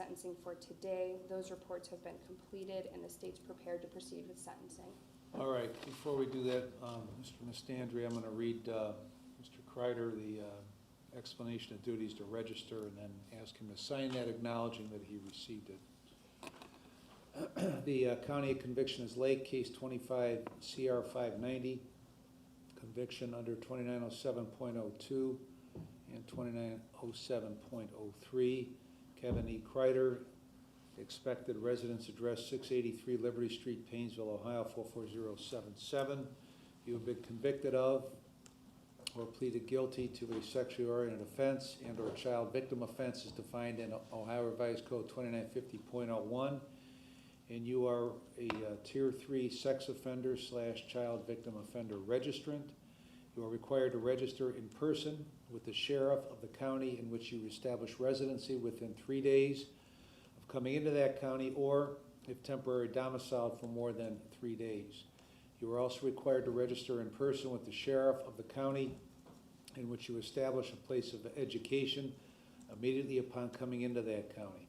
sentencing for today. Those reports have been completed, and the state's prepared to proceed with sentencing. All right, before we do that, Mr. Mastandri, I'm going to read Mr. Kreider the explanation of duties to register and then ask him to sign that acknowledging that he received it. The county of conviction is Lake, case 25 CR 590, conviction under 2907.02 and 2907.03. Kevin E. Kreider, expected residence address 683 Liberty Street, Painesville, Ohio 44077. You have been convicted of or pleaded guilty to a sexually oriented offense and or child victim offense as defined in Ohio Revised Code 2950.01, and you are a Tier 3 sex offender / child victim offender registrant. You are required to register in person with the sheriff of the county in which you establish residency within 3 days of coming into that county, or if temporary domiciled for more than 3 days. You are also required to register in person with the sheriff of the county in which you establish a place of education immediately upon coming into that county.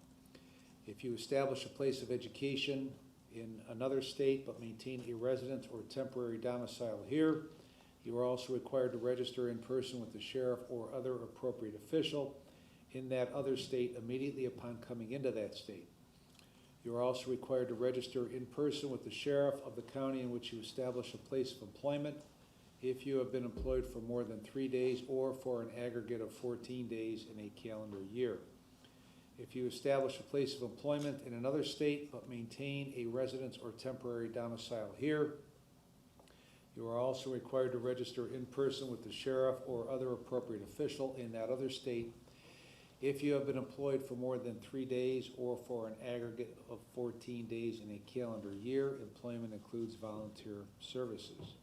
If you establish a place of education in another state but maintain a residence or temporary domicile here, you are also required to register in person with the sheriff or other appropriate official in that other state immediately upon coming into that state. You are also required to register in person with the sheriff of the county in which you establish a place of employment if you have been employed for more than 3 days or for an aggregate of 14 days in a calendar year. If you establish a place of employment in another state but maintain a residence or temporary domicile here, you are also required to register in person with the sheriff or other appropriate official in that other state if you have been employed for more than 3 days or for an aggregate of 14 days in a calendar year. Employment includes volunteer services.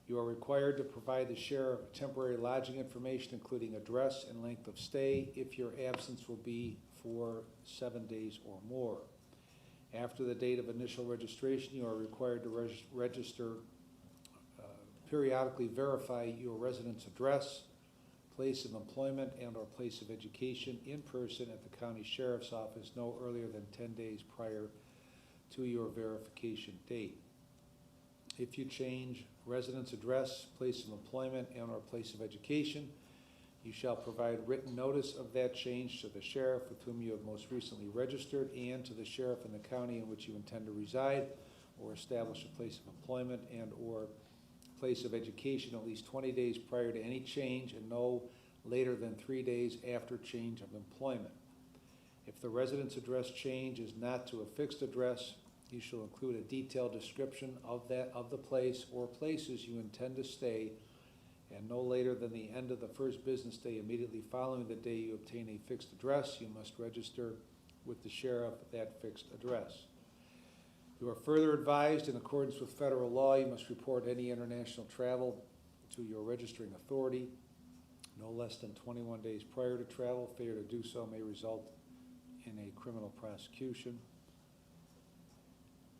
You are required to provide the sheriff temporary lodging information, including address and length of stay, if your absence will be for 7 days or more. After the date of initial registration, you are required to periodically verify your residence address, place of employment, and or place of education in person at the county sheriff's office no earlier than 10 days prior to your verification date. If you change residence address, place of employment, and or place of education, you shall provide written notice of that change to the sheriff with whom you have most recently registered and to the sheriff in the county in which you intend to reside or establish a place of employment and or place of education at least 20 days prior to any change and no later than 3 days after change of employment. If the residence address change is not to a fixed address, you shall include a detailed description of the place or places you intend to stay, and no later than the end of the first business day immediately following the day you obtain a fixed address, you must register with the sheriff at that fixed address. You are further advised, in accordance with federal law, you must report any international travel to your registering authority no less than 21 days prior to travel. Failure to do so may result in a criminal prosecution.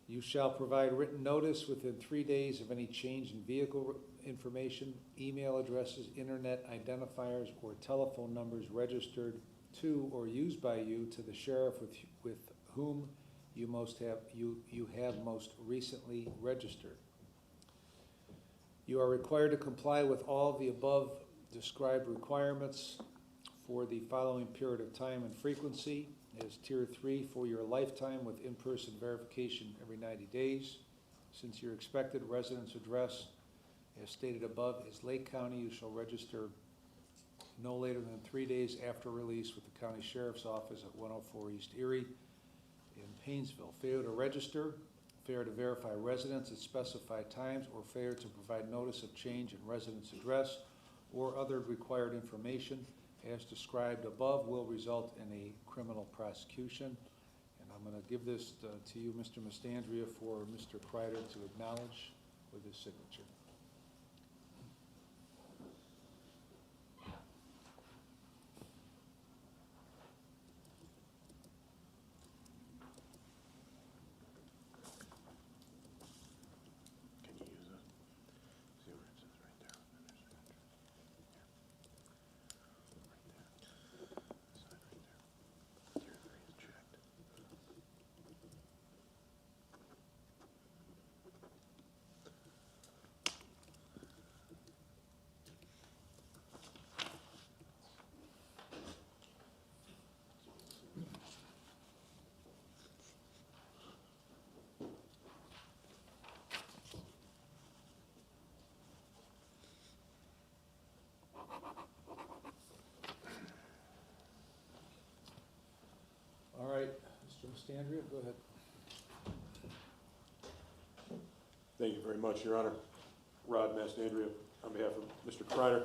You shall provide written notice within 3 days of any change in vehicle information, email addresses, internet identifiers, or telephone numbers registered to or used by you to the sheriff with whom you have most recently registered. You are required to comply with all of the above described requirements for the following period of time and frequency as Tier 3 for your lifetime with in-person verification every 90 days. Since your expected residence address, as stated above, is Lake County, you shall register no later than 3 days after release with the County Sheriff's Office at 104 East Erie in Painesville. Failure to register, failure to verify residence at specified times, or failure to provide notice of change in residence address or other required information as described above will result in a criminal prosecution. And I'm going to give this to you, Mr. Mastandria, for Mr. Kreider to acknowledge with his signature. Mastandrea, go ahead. Thank you very much, Your Honor. Rod Mastandrea, on behalf of Mr. Kreider.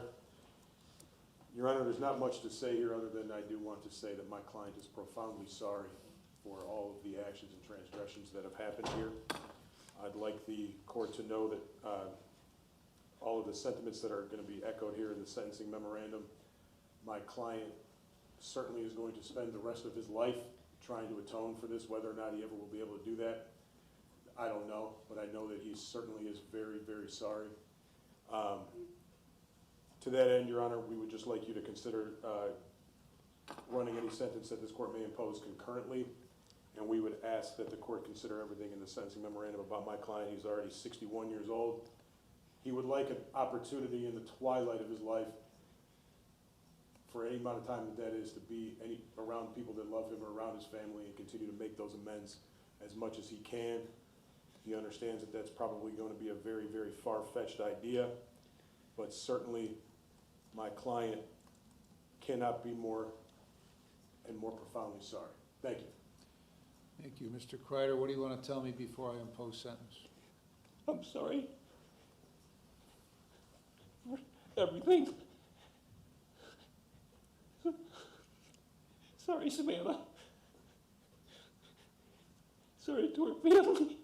Your Honor, there's not much to say here other than I do want to say that my client is profoundly sorry for all of the actions and transgressions that have happened here. I'd like the court to know that all of the sentiments that are going to be echoed here in the sentencing memorandum, my client certainly is going to spend the rest of his life trying to atone for this. Whether or not he ever will be able to do that, I don't know, but I know that he certainly is very, very sorry. To that end, Your Honor, we would just like you to consider running any sentence that this court may impose concurrently, and we would ask that the court consider everything in the sentencing memorandum about my client. He's already 61 years old. He would like an opportunity in the twilight of his life, for any amount of time that is, to be around people that love him or around his family and continue to make those amends as much as he can. He understands that that's probably going to be a very, very far-fetched idea, but certainly my client cannot be more and more profoundly sorry. Thank you. Thank you. Mr. Kreider, what do you want to tell me before I impose sentence? I'm sorry for everything. Sorry, Savannah. Sorry to her family.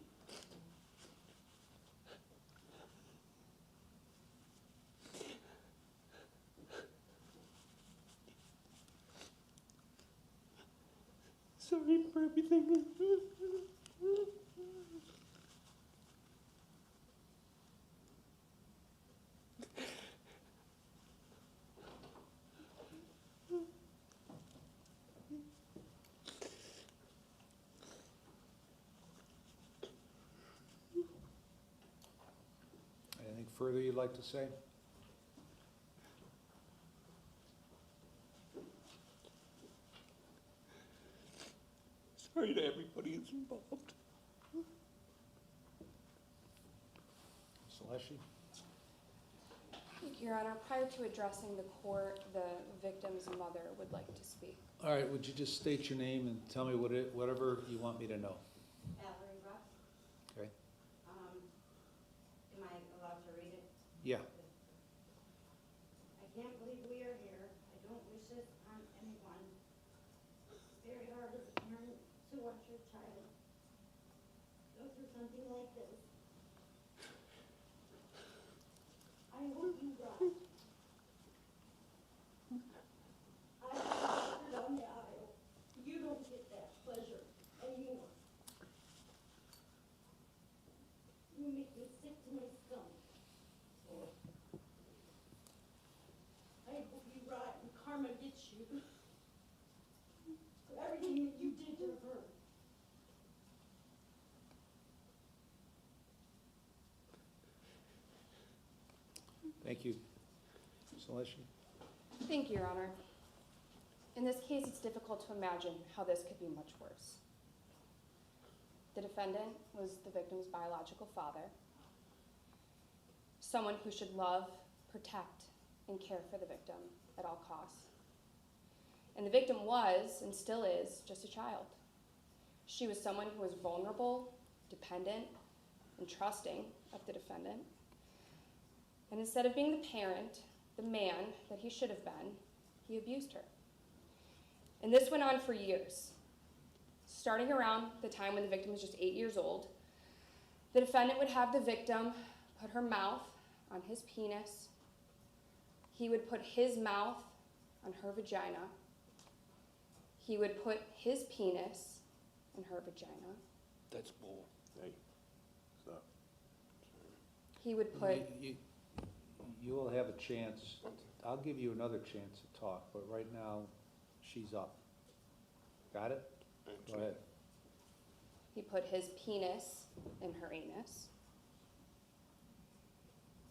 Sorry for everything. Anything further you'd like to say? Sorry to everybody who's involved. Saleshi? Thank you, Your Honor. Prior to addressing the court, the victim's mother would like to speak. All right, would you just state your name and tell me whatever you want me to know? Valerie Ruff. Okay. Am I allowed to read it? Yeah. I can't believe we are here. I don't wish this on anyone. It's very hard as a parent to watch your child go through something like this. I hope you rot. I walked down the aisle. You don't get that pleasure anymore. You make me sick to my stomach. I hope you rot and karma gets you for everything that you did to her. Thank you. Saleshi? Thank you, Your Honor. In this case, it's difficult to imagine how this could be much worse. The defendant was the victim's biological father, someone who should love, protect, and care for the victim at all costs. And the victim was, and still is, just a child. She was someone who was vulnerable, dependent, and trusting of the defendant. And instead of being the parent, the man that he should have been, he abused her. And this went on for years. Starting around the time when the victim was just 8 years old, the defendant would have the victim put her mouth on his penis. He would put his mouth on her vagina. He would put his penis in her vagina. That's bull. Hey, stop. He would put, You will have a chance. I'll give you another chance to talk, but right now, she's up. Got it? Go ahead. he put his penis in her anus.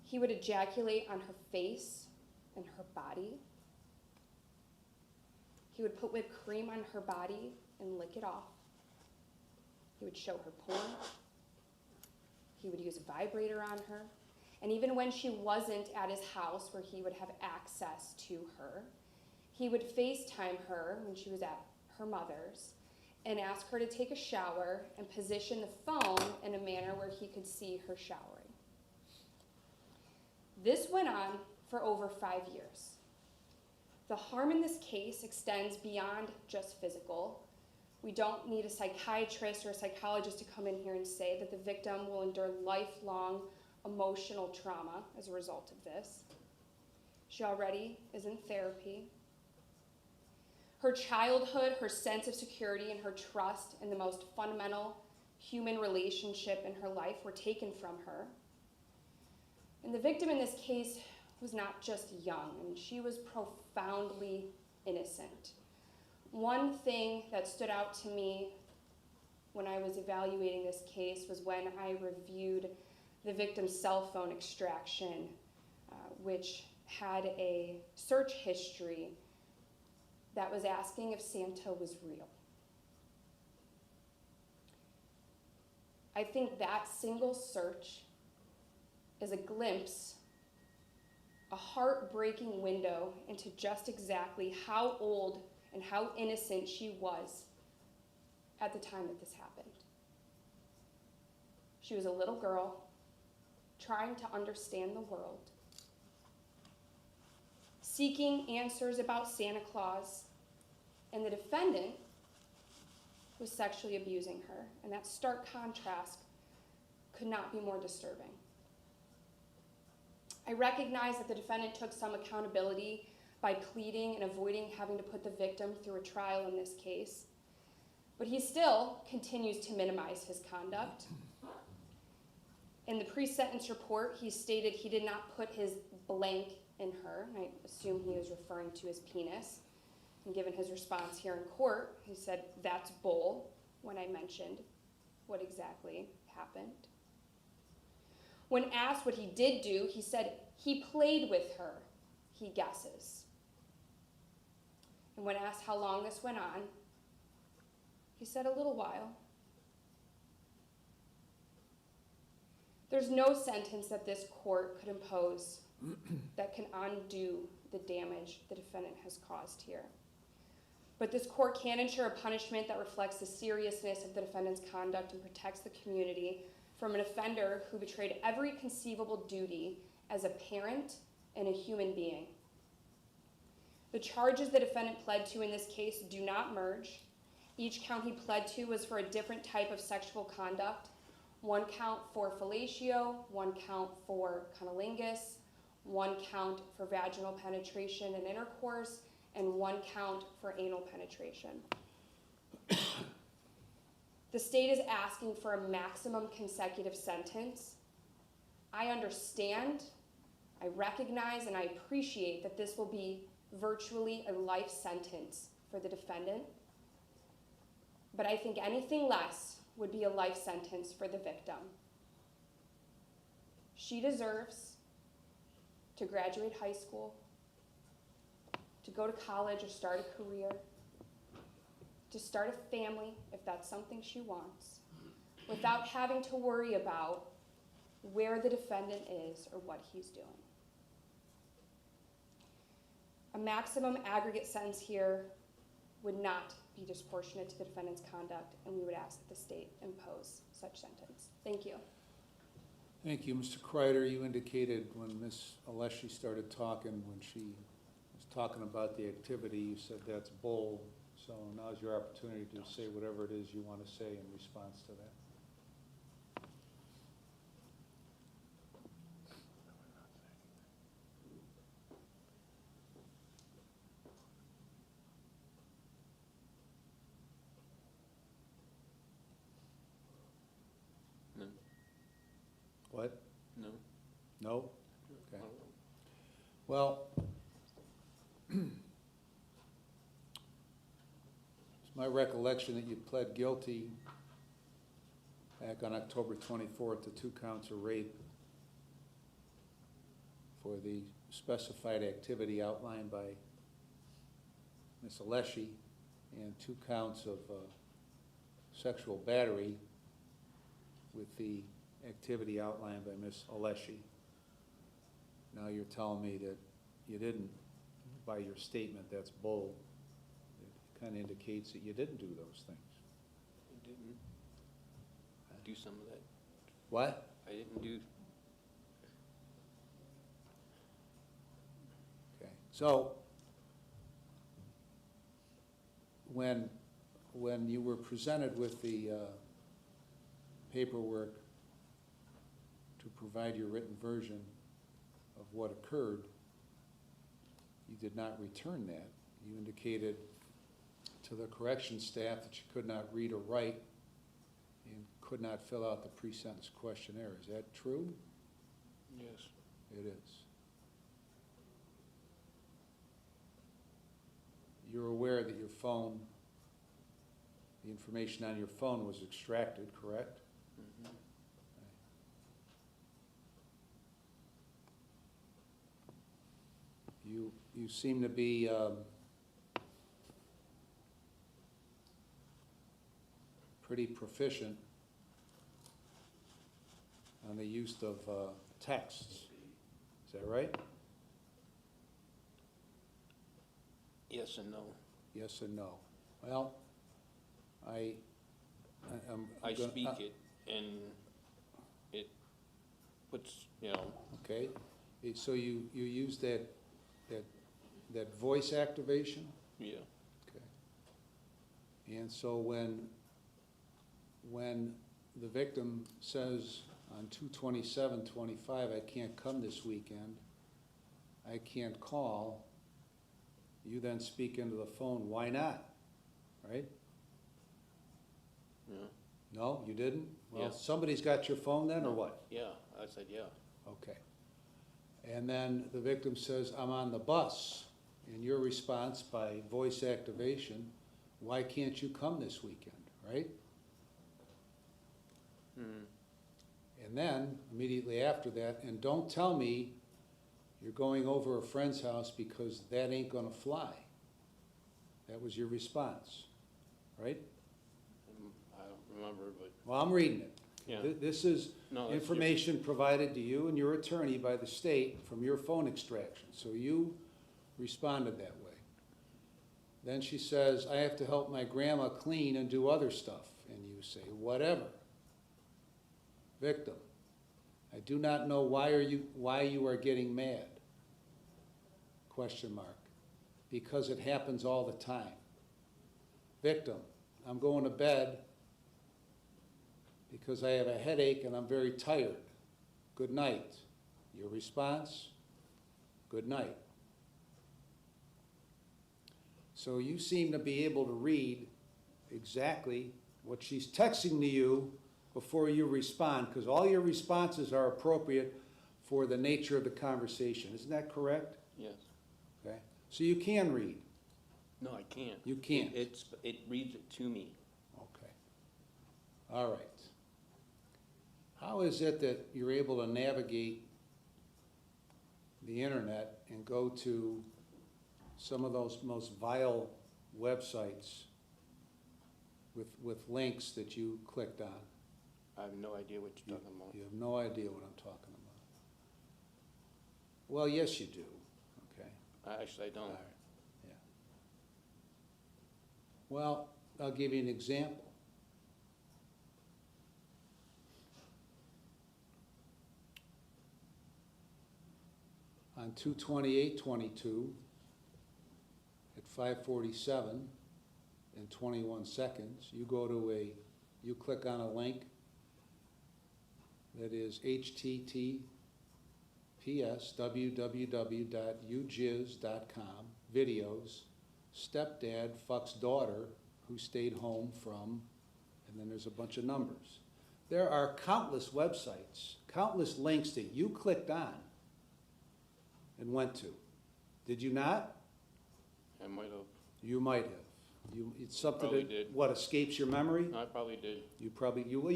He would ejaculate on her face and her body. He would put whipped cream on her body and lick it off. He would show her porn. He would use a vibrator on her. And even when she wasn't at his house where he would have access to her, he would FaceTime her when she was at her mother's and ask her to take a shower and position the phone in a manner where he could see her showering. This went on for over 5 years. The harm in this case extends beyond just physical. We don't need a psychiatrist or a psychologist to come in here and say that the victim will endure lifelong emotional trauma as a result of this. She already is in therapy. Her childhood, her sense of security, and her trust in the most fundamental human relationship in her life were taken from her. And the victim in this case was not just young, she was profoundly innocent. One thing that stood out to me when I was evaluating this case was when I reviewed the victim's cell phone extraction, which had a search history that was asking if Santa was real. I think that single search is a glimpse, a heartbreaking window into just exactly how old and how innocent she was at the time that this happened. She was a little girl trying to understand the world, seeking answers about Santa Claus, and the defendant was sexually abusing her, and that stark contrast could not be more disturbing. I recognize that the defendant took some accountability by pleading and avoiding having to put the victim through a trial in this case, but he still continues to minimize his conduct. In the pre-sentence report, he stated he did not put his blank in her, and I assume he was referring to his penis. And given his response here in court, he said, "That's bull," when I mentioned what exactly happened. When asked what he did do, he said he played with her, he guesses. And when asked how long this went on, he said a little while. There's no sentence that this court could impose that can undo the damage the defendant has caused here. But this court can ensure a punishment that reflects the seriousness of the defendant's conduct and protects the community from an offender who betrayed every conceivable duty as a parent and a human being. The charges the defendant pled to in this case do not merge. Each count he pled to was for a different type of sexual conduct. One count for fellatio, one count for cunnilingus, one count for vaginal penetration and intercourse, and one count for anal penetration. The state is asking for a maximum consecutive sentence. I understand, I recognize, and I appreciate that this will be virtually a life sentence for the defendant, but I think anything less would be a life sentence for the victim. She deserves to graduate high school, to go to college or start a career, to start a family if that's something she wants, without having to worry about where the defendant is or what he's doing. A maximum aggregate sentence here would not be disproportionate to the defendant's conduct, and we would ask that the state impose such sentence. Thank you. Thank you. Mr. Kreider, you indicated when Ms. Alessi started talking, when she was talking about the activity, you said that's bull. So now's your opportunity to say whatever it is you want to say in response to that. No. What? No. No? Okay. Well, it's my recollection that you pled guilty back on October 24th to 2 counts of rape for the specified activity outlined by Ms. Alessi, and 2 counts of sexual battery with the activity outlined by Ms. Alessi. Now you're telling me that you didn't, by your statement, that's bull. It kind of indicates that you didn't do those things. didn't do some of that. What? I didn't do, Okay, so when you were presented with the paperwork to provide your written version of what occurred, you did not return that. You indicated to the correction staff that you could not read or write and could not fill out the pre-sentence questionnaire. Is that true? yes, It is. You're aware that your phone, the information on your phone was extracted, correct? mhm, You seem to be pretty proficient on the use of texts. Is that right? yes and no. Yes and no. Well, I'm I gonna- speak it, and it puts, you know, Okay, so you use that voice activation? yeah, Okay. And so when the victim says on 2/27/25, I can't come this weekend, I can't call, you then speak into the phone, why not? Right? yeah, No, you didn't? Well, Yeah. somebody's got your phone then, or what? yeah, I said, yeah, Okay. And then the victim says, I'm on the bus. And your response by voice activation, why can't you come this weekend, right? mhm, And then, immediately after that, and don't tell me you're going over a friend's house because that ain't gonna fly. That was your response, right? I don't remember, but, Well, I'm reading it. yeah, This is no, that's information provided to you and your attorney by the state from your phone extraction. So you responded that way. Then she says, I have to help my grandma clean and do other stuff. And you say, whatever. Victim, I do not know why you are getting mad. Question mark. Because it happens all the time. Victim, I'm going to bed because I have a headache and I'm very tired. Good night. Your response? Good night. So you seem to be able to read exactly what she's texting to you before you respond, because all your responses are appropriate for the nature of the conversation. Isn't that correct? yes. Okay. So you can read. No, I can't. You can't. It reads it to me. Okay. All right. How is it that you're able to navigate the internet and go to some of those most vile websites with links that you clicked on? I have no idea what you're talking about. You have no idea what I'm talking about. Well, yes, you do. Okay. Actually, I All don't. right. Yeah. Well, I'll give you an example. On 2/28/22, at 5:47 and 21 seconds, you click on a link that is https://www.ujiz.com, videos, stepdad fucks daughter who stayed home from, and then there's a bunch of numbers. There are countless websites, countless links that you clicked on and went to. Did you not? I might have. You might have. It's something Probably that, did. what, escapes your memory? I probably did. You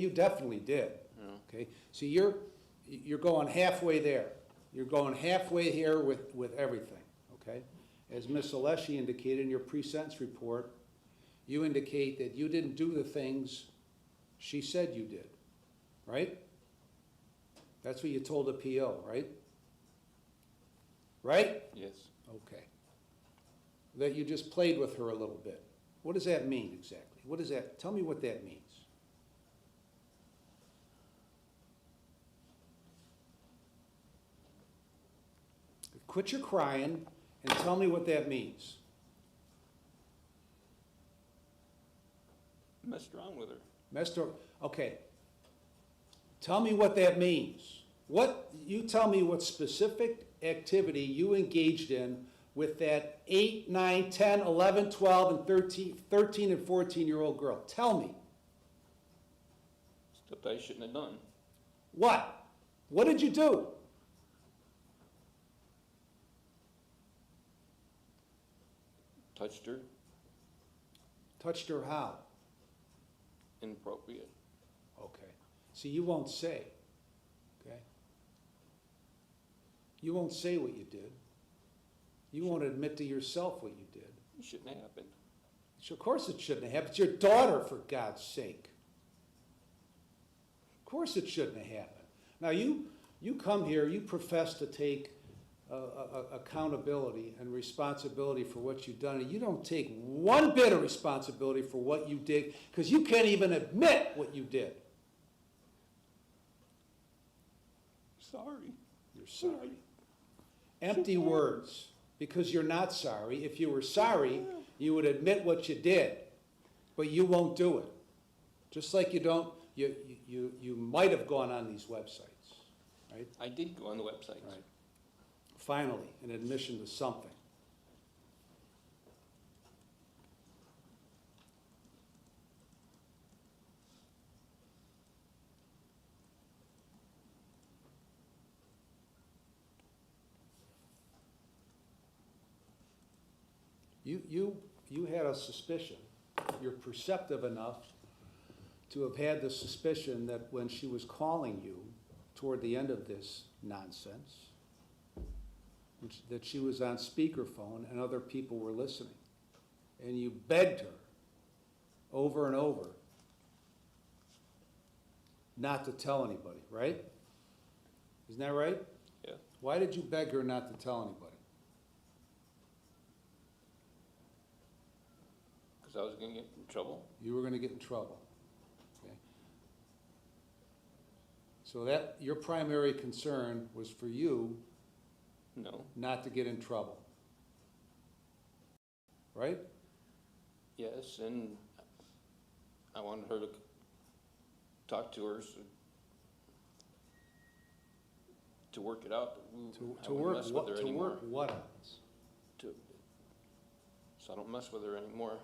definitely did. Yeah. Okay, so you're going halfway there. You're going halfway here with everything, okay? As Ms. Alessi indicated in your pre-sentence report, you indicate that you didn't do the things she said you did, right? That's what you told the PO, right? Right? Yes. Okay. That you just played with her a little bit. What does that mean exactly? What does that, tell me what that means. quit your crying and tell me what that means. Messed around with her. Okay. Tell me what that means. You tell me what specific activity you engaged in with that 8, 9, 10, 11, 12, and 13 and 14-year-old girl. Tell me. Stuff I shouldn't have done. What? What did you do? Touched her, Touched her how? inappropriate. Okay. See, you won't say, okay? You won't say what you did. You won't admit to yourself what you did. It shouldn't have happened. So of course it shouldn't have happened. It's your daughter, for God's sake. Of course it shouldn't have happened. Now you come here, you profess to take accountability and responsibility for what you've done, and you don't take one bit of responsibility for what you did, because you can't even admit what you did. Sorry. You're sorry. Empty words, because you're not sorry. If you were sorry, you would admit what you did, but you won't do it. Just like you might have gone on these websites, right? I did go on the website. Right. Finally, an admission to something. You had a suspicion. You're perceptive enough to have had the suspicion that when she was calling you toward the end of this nonsense, that she was on speakerphone and other people were listening. And you begged her over and over not to tell anybody, right? Isn't that right? Yeah. Why did you beg her not to tell anybody? Because I was going to get in trouble. You were going to get in trouble. Okay? So that your primary concern was for you No. not to get in trouble. Right? Yes, and I wanted her to talk to her to work it out. To work mess with what? her To anymore. work what out? So I don't mess with her anymore.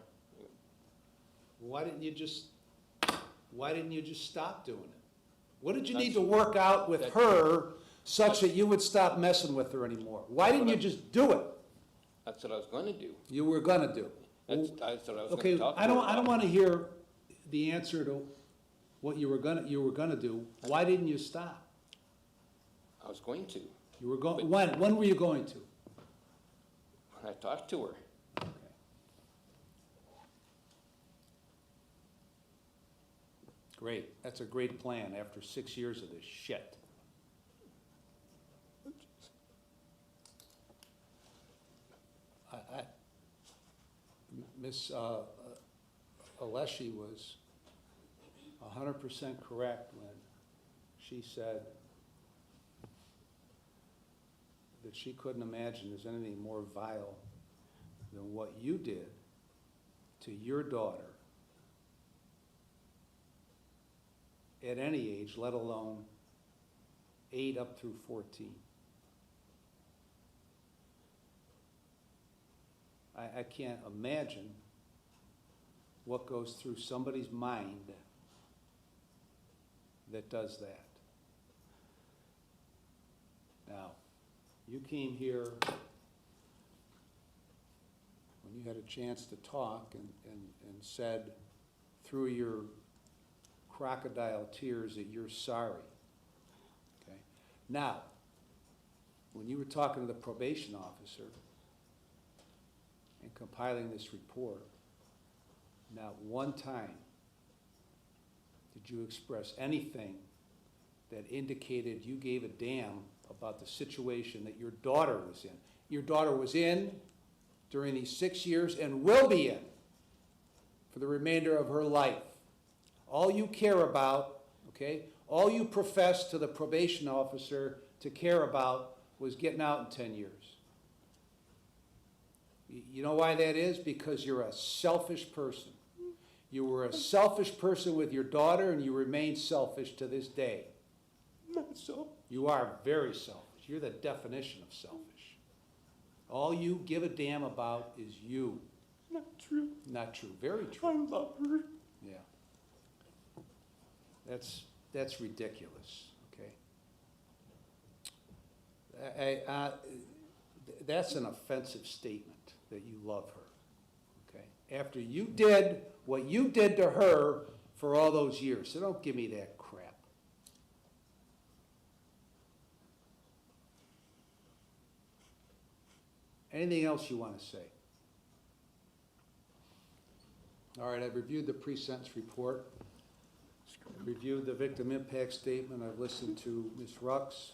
Why didn't you just stop doing it? What did you need to work out with her such that you would stop messing with her anymore? Why didn't you just do it? That's what I was going to do. You were gonna do. I thought I was going Okay, to talk to I her don't about want to hear the answer to what you were gonna do. Why didn't you stop? I was going to. You were going, when were you going to? When I talked to her. Okay. Great, that's a great plan after 6 years of this shit. Miss Alessi was 100% correct when she said that she couldn't imagine there's anything more vile than what you did to your daughter at any age, let alone 8 up through 14. I can't imagine what goes through somebody's mind that does that. Now, you came here when you had a chance to talk and said through your crocodile tears that you're sorry. Okay? Now, when you were talking to the probation officer and compiling this report, not one time did you express anything that indicated you gave a damn about the situation that your daughter was in. Your daughter was in during these 6 years and will be in for the remainder of her life. All you care about, okay, all you professed to the probation officer to care about was getting out in 10 years. You know why that is? Because you're a selfish person. You were a selfish person with your daughter, and you remain selfish to this day. Not so. You are very selfish. You're the definition of selfish. All you give a damn about is you. Not true. Not true. Very true. I love her. Yeah. That's ridiculous, okay? That's an offensive statement that you love her, okay? After you did what you did to her for all those years, so don't give me that crap. Anything else you want to say? All right, I've reviewed the pre-sentence report. I've reviewed the victim impact statement. I've listened to Ms. Rux.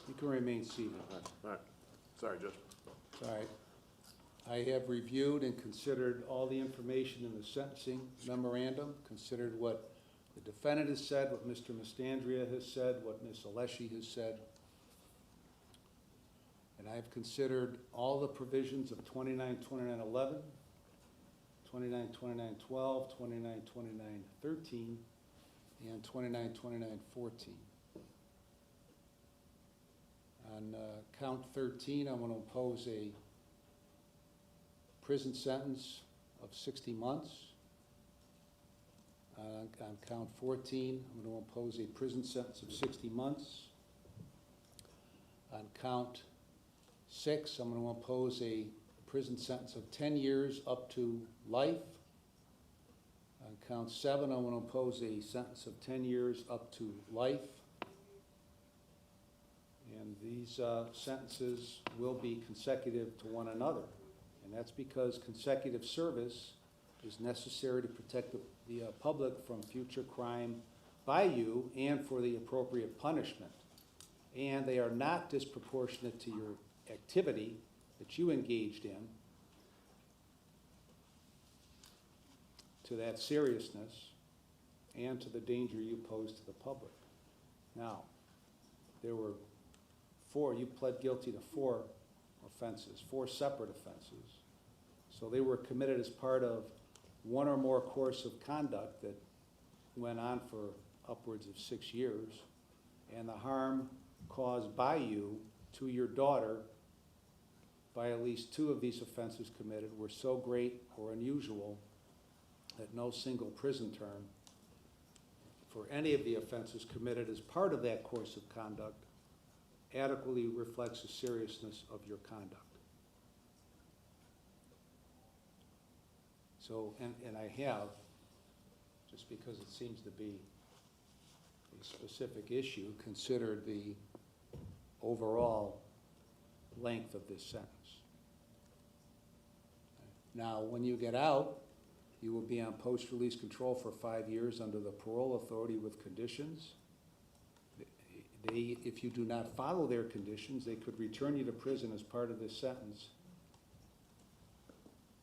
You can remain seated. All right. Sorry, Judge. All right. I have reviewed and considered all the information in the sentencing memorandum, considered what the defendant has said, what Mr. Mastandrea has said, what Ms. Alessi has said. And I've considered all the provisions of 292911, 292912, 292913, and 292914. On count 13, I'm going to impose a prison sentence of 60 months. On count 14, I'm going to impose a prison sentence of 60 months. On count 6, I'm going to impose a prison sentence of 10 years up to life. On count 7, I'm going to impose a sentence of 10 years up to life. And these sentences will be consecutive to one another. And that's because consecutive service is necessary to protect the public from future crime by you and for the appropriate punishment. And they are not disproportionate to your activity that you engaged in, to that seriousness, and to the danger you pose to the public. Now, there were you pled guilty to 4 offenses, 4 separate offenses. So they were committed as part of one or more course of conduct that went on for upwards of 6 years. And the harm caused by you to your daughter by at least 2 of these offenses committed were so great or unusual that no single prison term for any of the offenses committed as part of that course of conduct adequately reflects the seriousness of your conduct. So, and I have, just because it seems to be a specific issue, considered the overall length of this sentence. Now, when you get out, you will be on post-release control for 5 years under the parole authority with conditions. If you do not follow their conditions, they could return you to prison as part of this sentence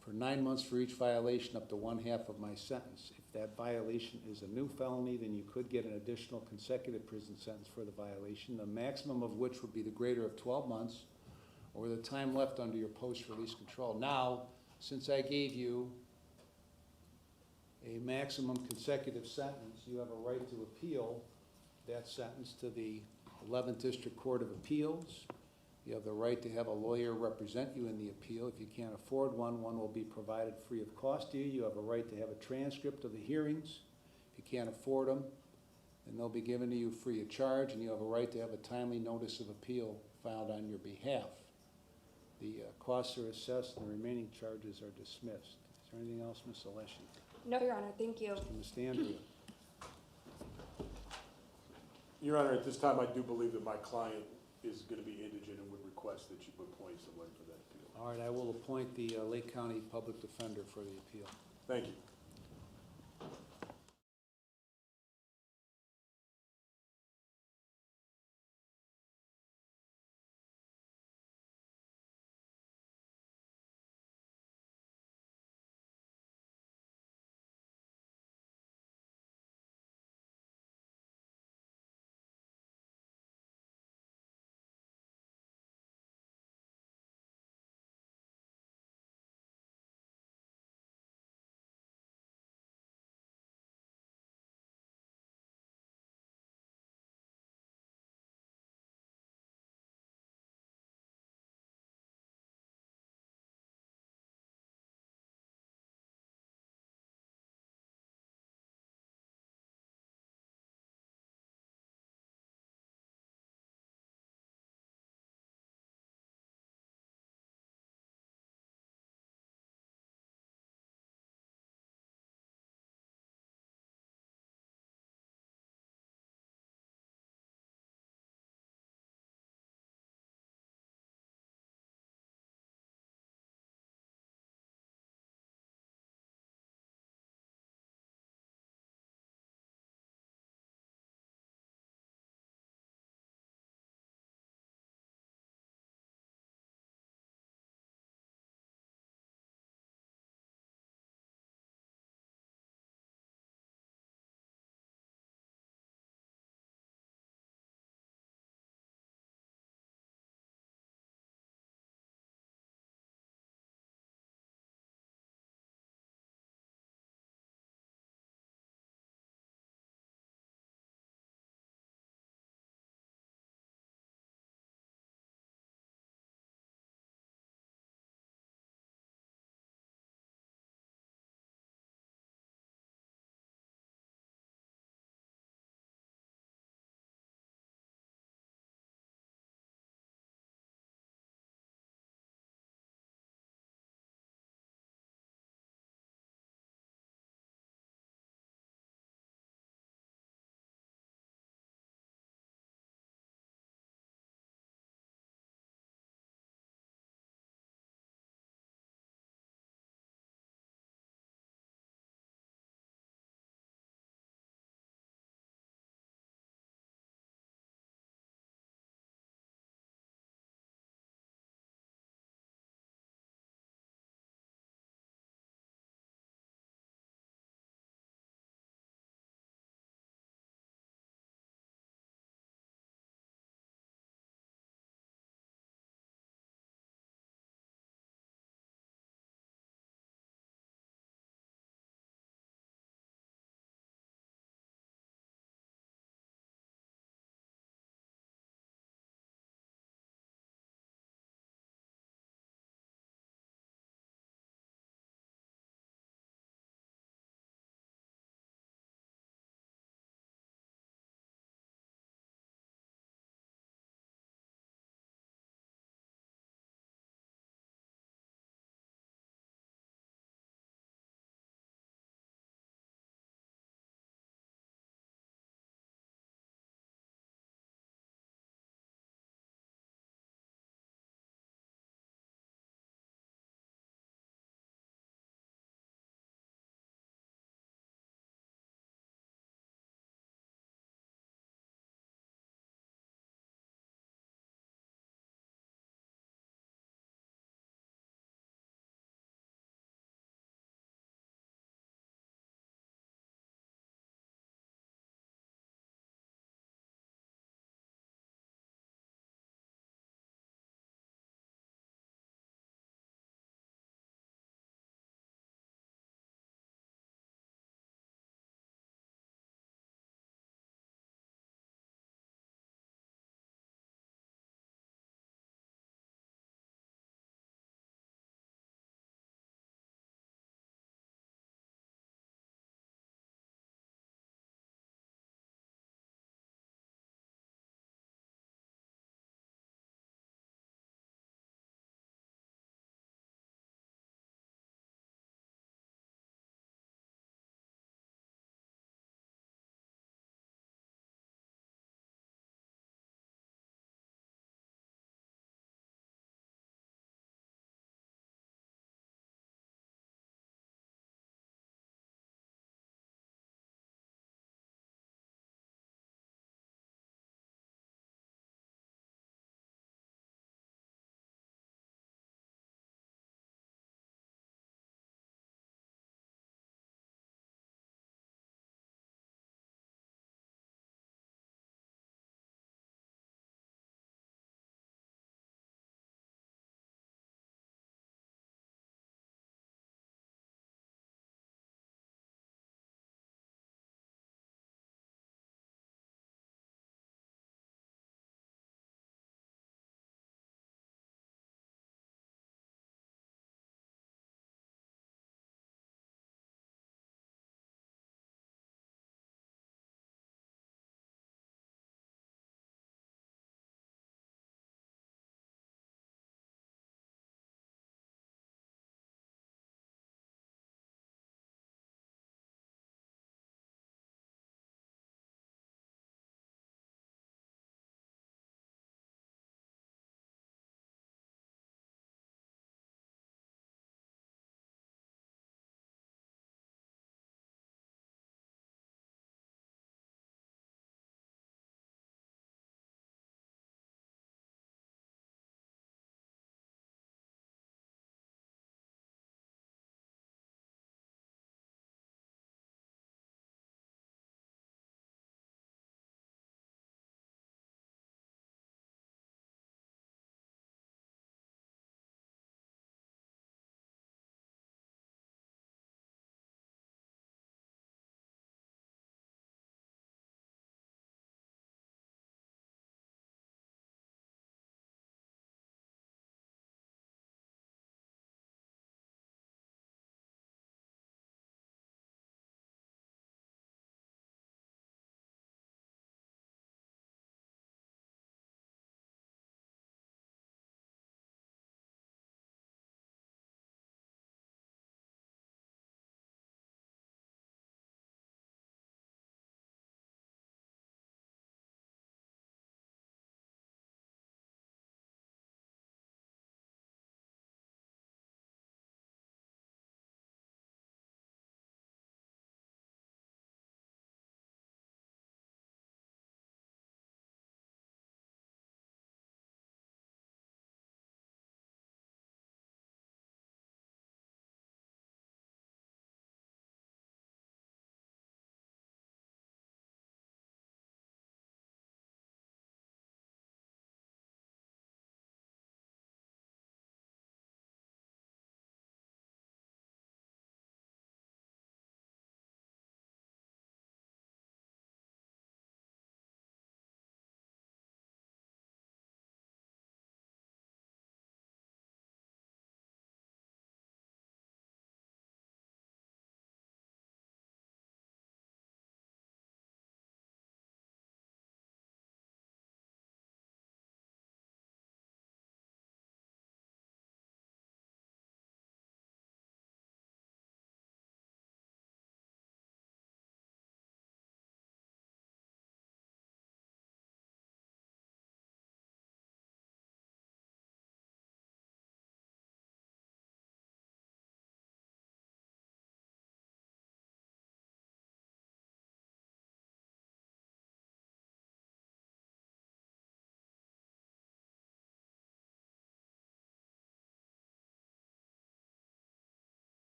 for 9 months for each violation, up to 1/2 of my sentence. If that violation is a new felony, then you could get an additional consecutive prison sentence for the violation, the maximum of which would be the greater of 12 months, or the time left under your post-release control. Now, since I gave you a maximum consecutive sentence, you have a right to appeal that sentence to the 11th District Court of Appeals. You have the right to have a lawyer represent you in the appeal. If you can't afford one, one will be provided free of cost to you. You have a right to have a transcript of the hearings. If you can't afford them, then they'll be given to you free of charge, and you have a right to have a timely notice of appeal filed on your behalf. The costs are assessed and the remaining charges are dismissed. Is there anything else, Ms. Alessi? No, Your Honor, thank you. Mr. Mastandrea? Your Honor, at this time, I do believe that my client is going to be indigent and would request that you appoint someone for that appeal. All right, I will appoint the Lake County Public Defender for the appeal. Thank you.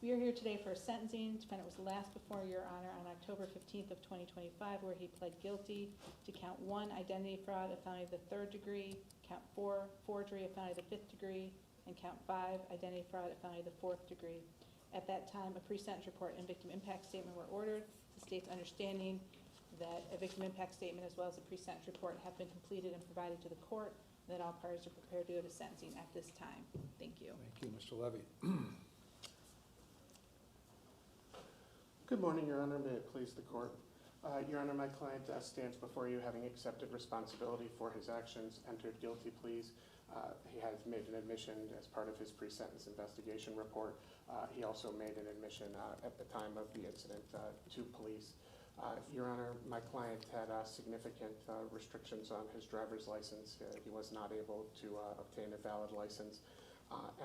We are here today for a sentencing. Defendant was last before Your Honor on October 15th of 2025, where he pled guilty to count 1, identity fraud, a felony of the 3rd degree, count 4, forgery, a felony of the 5th degree, and count 5, identity fraud, a felony of the 4th degree. At that time, a pre-sentence report and victim impact statement were ordered. The state's understanding that a victim impact statement as well as a pre-sentence report have been completed and provided to the court, and that all parties are prepared to go to sentencing at this time. Thank you. Thank you, Mr. Levy. Good morning, Your Honor. May it please the court. Your Honor, my client stands before you having accepted responsibility for his actions, entered guilty pleas. He has made an admission as part of his pre-sentence investigation report. He also made an admission at the time of the incident to police. Your Honor, my client had significant restrictions on his driver's license. He was not able to obtain a valid license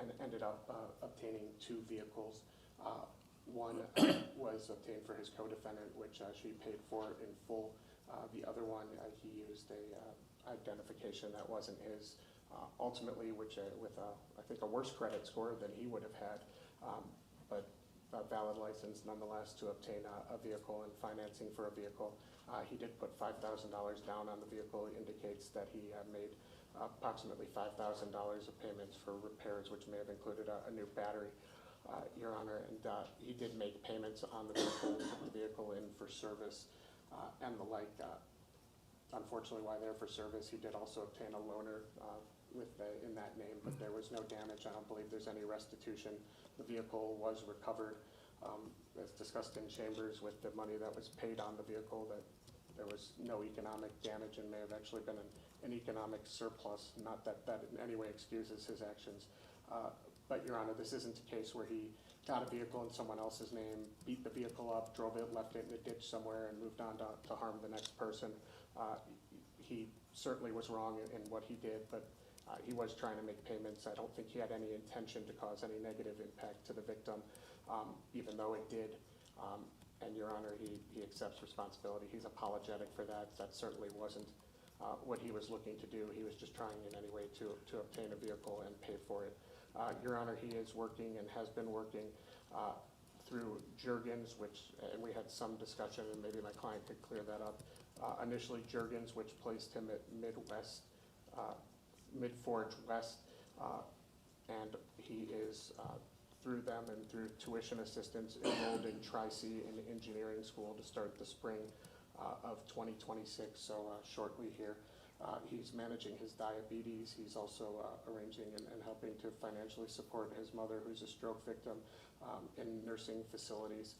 and ended up obtaining 2 vehicles. One was obtained for his co-defendant, which she paid for in full. The other one, he used a identification that wasn't his, ultimately, which with I think a worse credit score than he would have had, but a valid license nonetheless to obtain a vehicle and financing for a vehicle. He did put $5,000 down on the vehicle. It indicates that he made approximately $5,000 of payments for repairs, which may have included a new battery. Your Honor, and he did make payments on the vehicle, took the vehicle in for service and the like. Unfortunately, while there for service, he did also obtain a loaner in that name, but there was no damage. I don't believe there's any restitution. The vehicle was recovered, as discussed in chambers, with the money that was paid on the vehicle, that there was no economic damage and may have actually been an economic surplus. Not that that in any way excuses his actions. But Your Honor, this isn't a case where he got a vehicle in someone else's name, beat the vehicle up, drove it, left it in a ditch somewhere, and moved on to harm the next person. He certainly was wrong in what he did, but he was trying to make payments. I don't think he had any intention to cause any negative impact to the victim, even though it did. And Your Honor, he accepts responsibility. He's apologetic for that. That certainly wasn't what he was looking to do. He was just trying in any way to obtain a vehicle and pay for it. Your Honor, he is working and has been working through Juergens, and we had some discussion, and maybe my client could clear that up. Initially Juergens, which placed him at Mid-Forge West, and he is through them and through tuition assistance enrolled in Tri-C in engineering school to start the spring of 2026, so shortly here. He's managing his diabetes. He's also arranging and helping to financially support his mother, who's a stroke victim, in nursing facilities.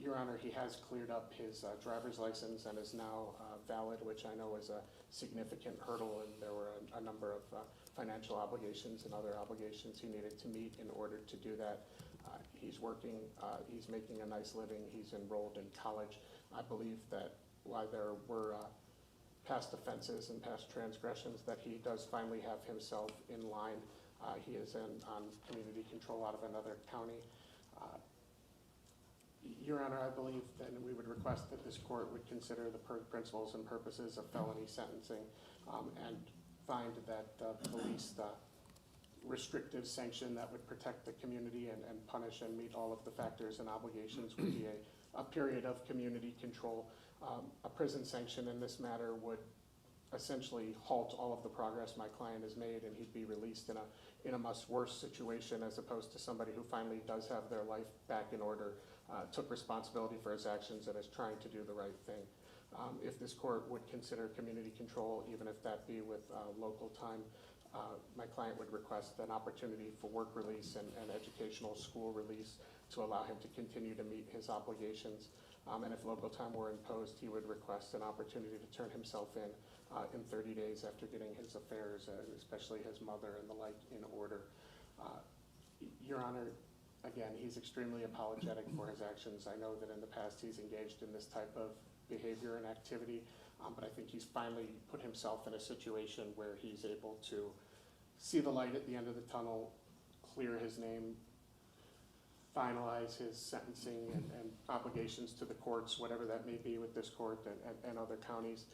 Your Honor, he has cleared up his driver's license and is now valid, which I know is a significant hurdle, and there were a number of financial obligations and other obligations he needed to meet in order to do that. He's working, he's making a nice living, he's enrolled in college. I believe that while there were past offenses and past transgressions, that he does finally have himself in line. He is on community control out of another county. Your Honor, I believe that we would request that this court would consider the principles and purposes of felony sentencing and find that the least restrictive sanction that would protect the community and punish and meet all of the factors and obligations would be a period of community control. A prison sanction in this matter would essentially halt all of the progress my client has made, and he'd be released in a much worse situation, as opposed to somebody who finally does have their life back in order, took responsibility for his actions, and is trying to do the right thing. If this court would consider community control, even if that be with local time, my client would request an opportunity for work release and educational school release to allow him to continue to meet his obligations. And if local time were imposed, he would request an opportunity to turn himself in 30 days after getting his affairs, especially his mother and the like, in order. Your Honor, again, he's extremely apologetic for his actions. I know that in the past he's engaged in this type of behavior and activity, but I think he's finally put himself in a situation where he's able to see the light at the end of the tunnel, clear his name, finalize his sentencing and obligations to the courts, whatever that may be with this court and other counties,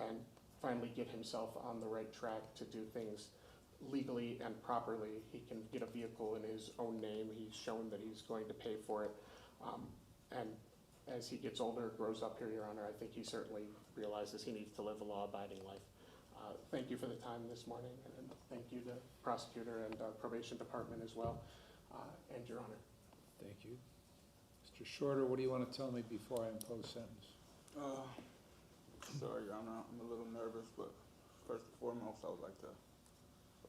and finally get himself on the right track to do things legally and properly, he can get a vehicle in his own name. He's shown that he's going to pay for it. And as he gets older, grows up here, Your Honor, I think he certainly realizes he needs to live a law-abiding life. Thank you for the time this morning, and thank you to prosecutor and probation department as well, and Your Honor. Thank you. Mr. Shorter, what do you want to tell me before I impose sentence? Sorry, Your Honor, I'm a little nervous, but first and foremost, I would like to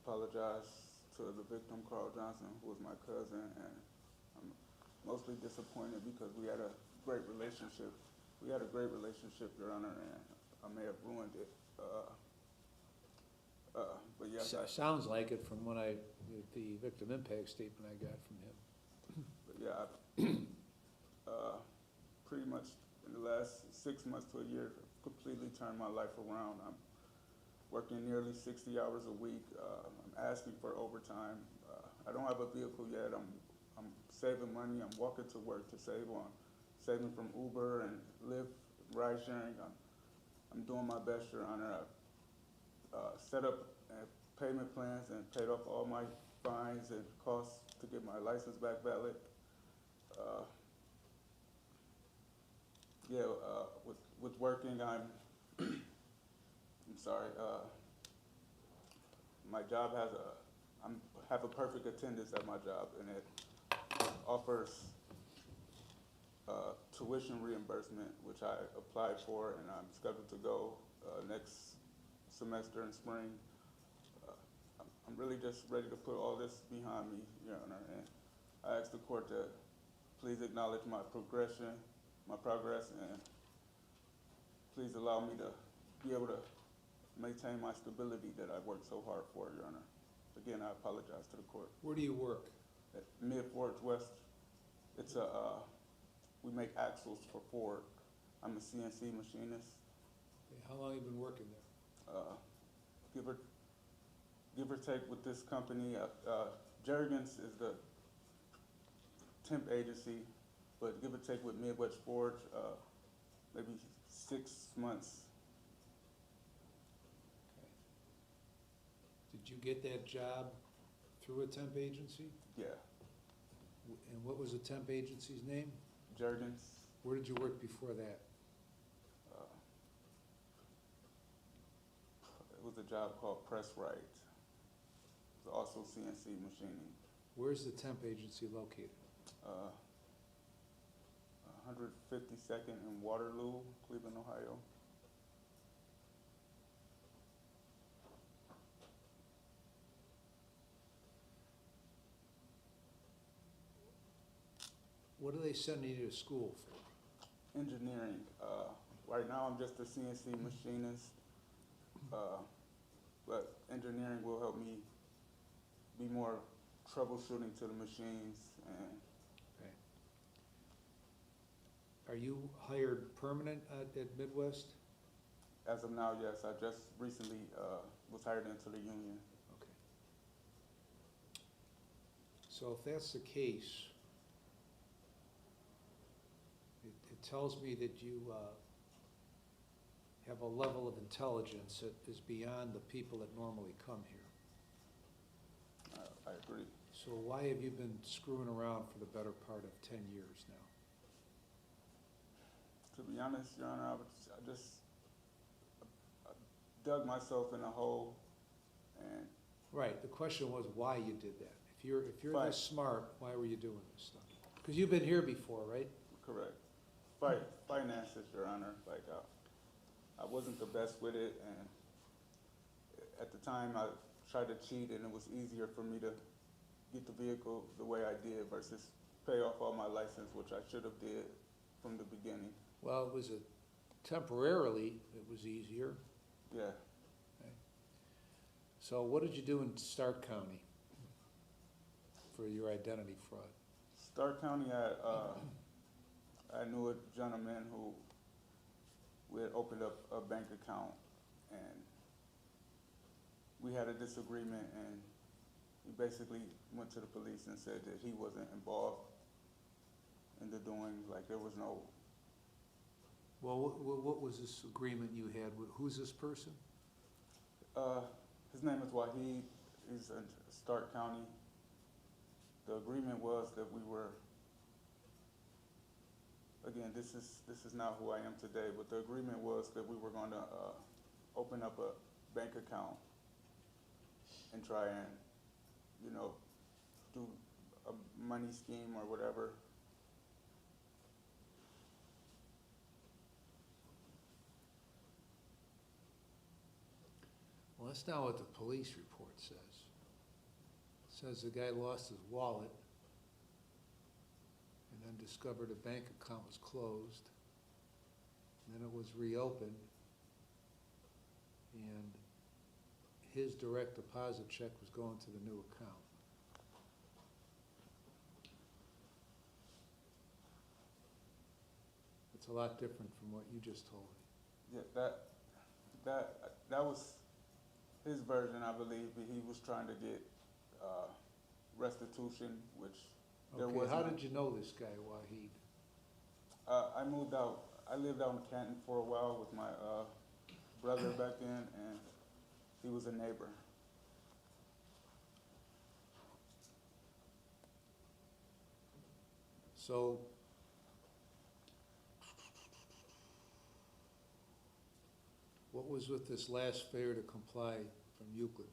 apologize to the victim, Carl Johnson, who was my cousin, and I'm mostly disappointed because we had a great relationship. Your Honor, and I may have ruined it. But yes, Sounds like it from when the victim impact statement I got from him. but yeah, pretty much in the last 6 months to a year, completely turned my life around. I'm working nearly 60 hours a week. I'm asking for overtime. I don't have a vehicle yet. I'm saving money. I'm walking to work to save on, saving from Uber and Lyft, ride sharing. I'm doing my best, Your Honor. I've set up payment plans and paid off all my fines and costs to get my license back valid. With working, I'm sorry, my job has have a perfect attendance at my job, and it offers tuition reimbursement, which I applied for, and I'm scheduled to go next semester in spring. I'm really just ready to put all this behind me, Your Honor, and I ask the court to please acknowledge my progress, and please allow me to be able to maintain my stability that I've worked so hard for, Your Honor. Again, I apologize to the court. Where do you work? At Mid-Ford West, it's we make axles for Ford. I'm a CNC machinist. How long have you been working there? Give or take with this company, Jergens is the temp agency, but give or take with Midwest Forge, maybe 6 months. Okay. Did you get that job through a temp agency? Yeah, And what was the temp agency's name? Jergens. Where did you work before that? It was a job called Presswright. It was also CNC machining. Where's the temp agency located? 152nd in Waterloo, Cleveland, Ohio. What are they sending you to school for? Engineering. Right now I'm just a CNC machinist, but engineering will help me be more troubleshooting to the machines. And Okay. Are you hired permanent at Midwest? as of now, yes, I just recently was hired into the union. Okay. So if that's the case, it tells me that you have a level of intelligence that is beyond the people that normally come here. I agree. So why have you been screwing around for the better part of 10 years now? To be honest, Your Honor, I dug myself in a hole, and Right, the question was why you did that. If you're Right. this smart, why were you doing this stuff? Because you've been here before, right? correct. Finances, Your Honor, like I wasn't the best with it, and at the time I tried to cheat, and it was easier for me to get the vehicle the way I did versus pay off all my license, which I should have did from the beginning. Well, it was temporarily, it was easier. Yeah, So what did you do in Stark County for your identity fraud? Stark County, I knew a gentleman who we had opened up a bank account, and we had a disagreement, and he basically went to the police and said that he wasn't involved in the doing, like there was no, Well, what was this agreement you had? Who's this person? his name is Wahid. he's in Stark County. The agreement was that we were, again, this is not who I am today, but the agreement was that we were gonna, open up a bank account and try and, you know, do a money scheme or whatever. Well, that's not what the police report says. It says the guy lost his wallet and then discovered a bank account was closed. And then it was reopened. And his direct deposit check was going to the new account. It's a lot different from what you just told me. Yeah, that was his version, I believe. He was trying to get restitution, which there Okay, wasn't. how did you know this guy, Wahid? I moved out. I lived out in Canton for a while with my brother back then, and he was a neighbor. So, what was with this last failure to comply from Euclid?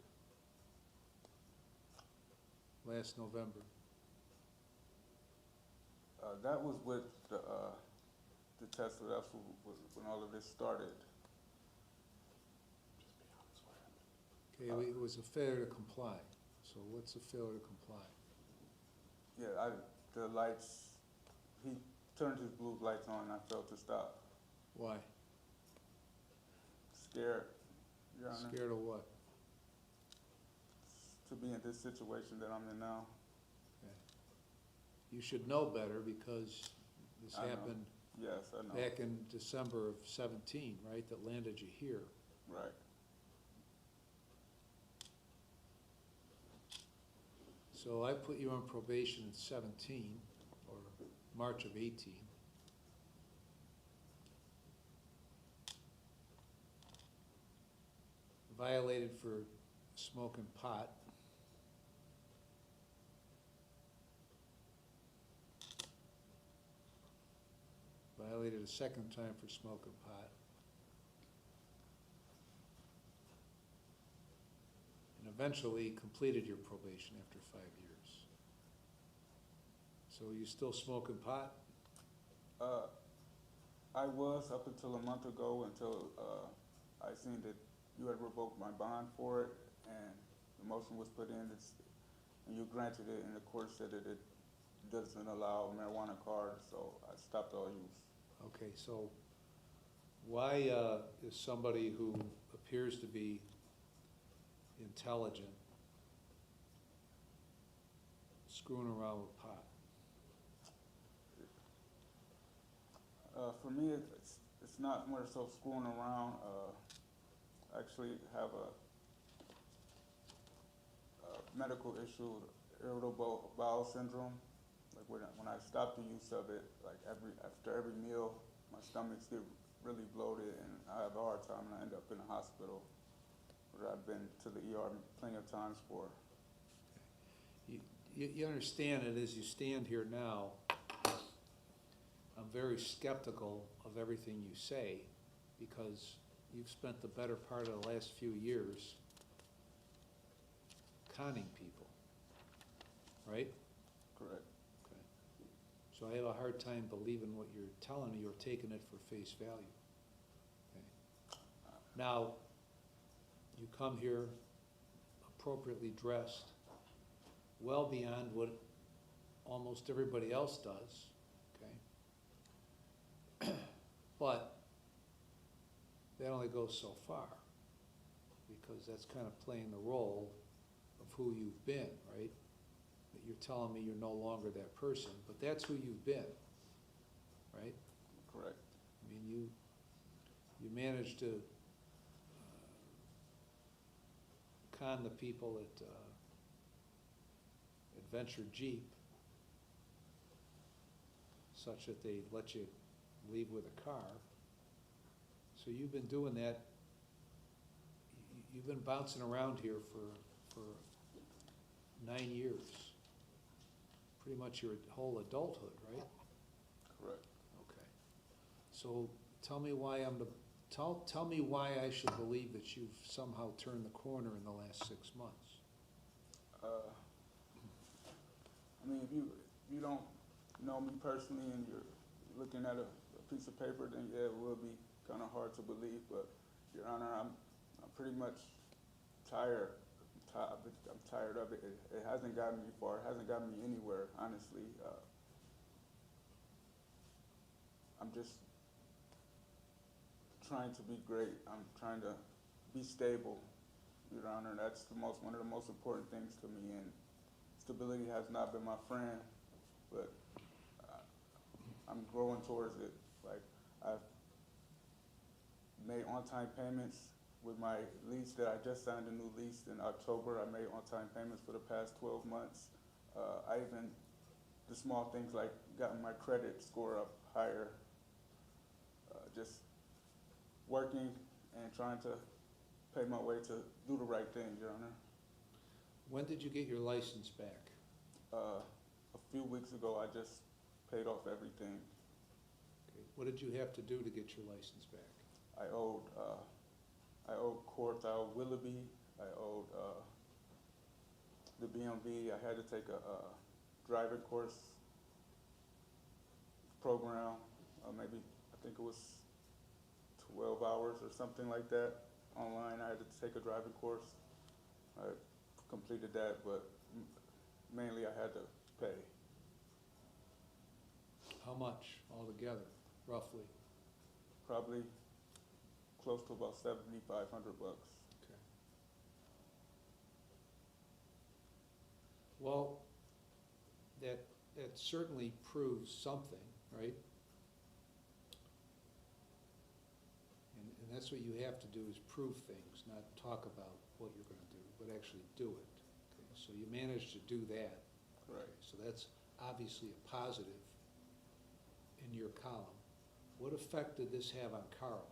Last November? That was with the Tesla. That's when all of this started. Okay, it was a failure to comply. So what's a failure to comply? Yeah, the lights. He turned his blue lights on, and I failed to stop. Why? Scared, Your Honor. Scared of what? To be in this situation that I'm in now. Okay. You should know better because this I know. happened Yes, I know. back in December of 17, right? That landed you here. Right. So I put you on probation in 17, or March of 18. Violated for smoking pot. Violated a second time for smoking pot. And eventually completed your probation after 5 years. So you still smoking pot? I was up until a month ago, until I seen that you had revoked my bond for it, and the motion was put in, and you granted it, and the court said that it doesn't allow marijuana cards, so I stopped all use. Okay, so why is somebody who appears to be intelligent screwing around with pot? For me, it's not more so screwing around. I actually have a medical issue, irritable bowel syndrome. Like when I stop the use of it, like after every meal, my stomachs get really bloated, and I have a hard time, and I end up in the hospital, where I've been to the ER plenty of times for. You understand it as you stand here now. I'm very skeptical of everything you say because you've spent the better part of the last few years conning people, right? Correct. Okay. So I have a hard time believing what you're telling me or taking it for face value. Okay. Now, you come here appropriately dressed, well beyond what almost everybody else does, okay? But that only goes so far, because that's kind of playing the role of who you've been, right? That you're telling me you're no longer that person, but that's who you've been, right? Correct. I mean, you managed to con the people at Adventure Jeep such that they let you leave with a car. So you've been doing that, you've been bouncing around here for 9 years. Pretty much your whole adulthood, right? Correct. Okay. So tell me why tell me why I should believe that you've somehow turned the corner in the last 6 months. I mean, if you don't know me personally and you're looking at a piece of paper, then yeah, it will be kind of hard to believe. But Your Honor, I'm pretty much tired. I'm tired of it. It hasn't gotten me far. It hasn't gotten me anywhere, honestly. I'm just trying to be great. I'm trying to be stable, Your Honor. That's one of the most important things to me. And stability has not been my friend, but I'm growing towards it. Like, I've made on-time payments with my lease that I just signed a new lease in October. I made on-time payments for the past 12 months. I even, the small things like gotten my credit score up higher. Just working and trying to pay my way to do the right thing, Your Honor. When did you get your license back? A few weeks ago, I just paid off everything. Okay. What did you have to do to get your license back? I owed court, I owed Willoughby, I owed the BMV. I had to take a driving course program, maybe, I think it was 12 hours or something like that online. I had to take a driving course. I completed that, but mainly I had to pay. How much altogether, roughly? Probably close to about $7,500. Okay. Well, that certainly proves something, right? And that's what you have to do, is prove things, not talk about what you're gonna do, but actually do it. Okay, so you managed to do that. Right. Okay, so that's obviously a positive in your column. What effect did this have on Carl?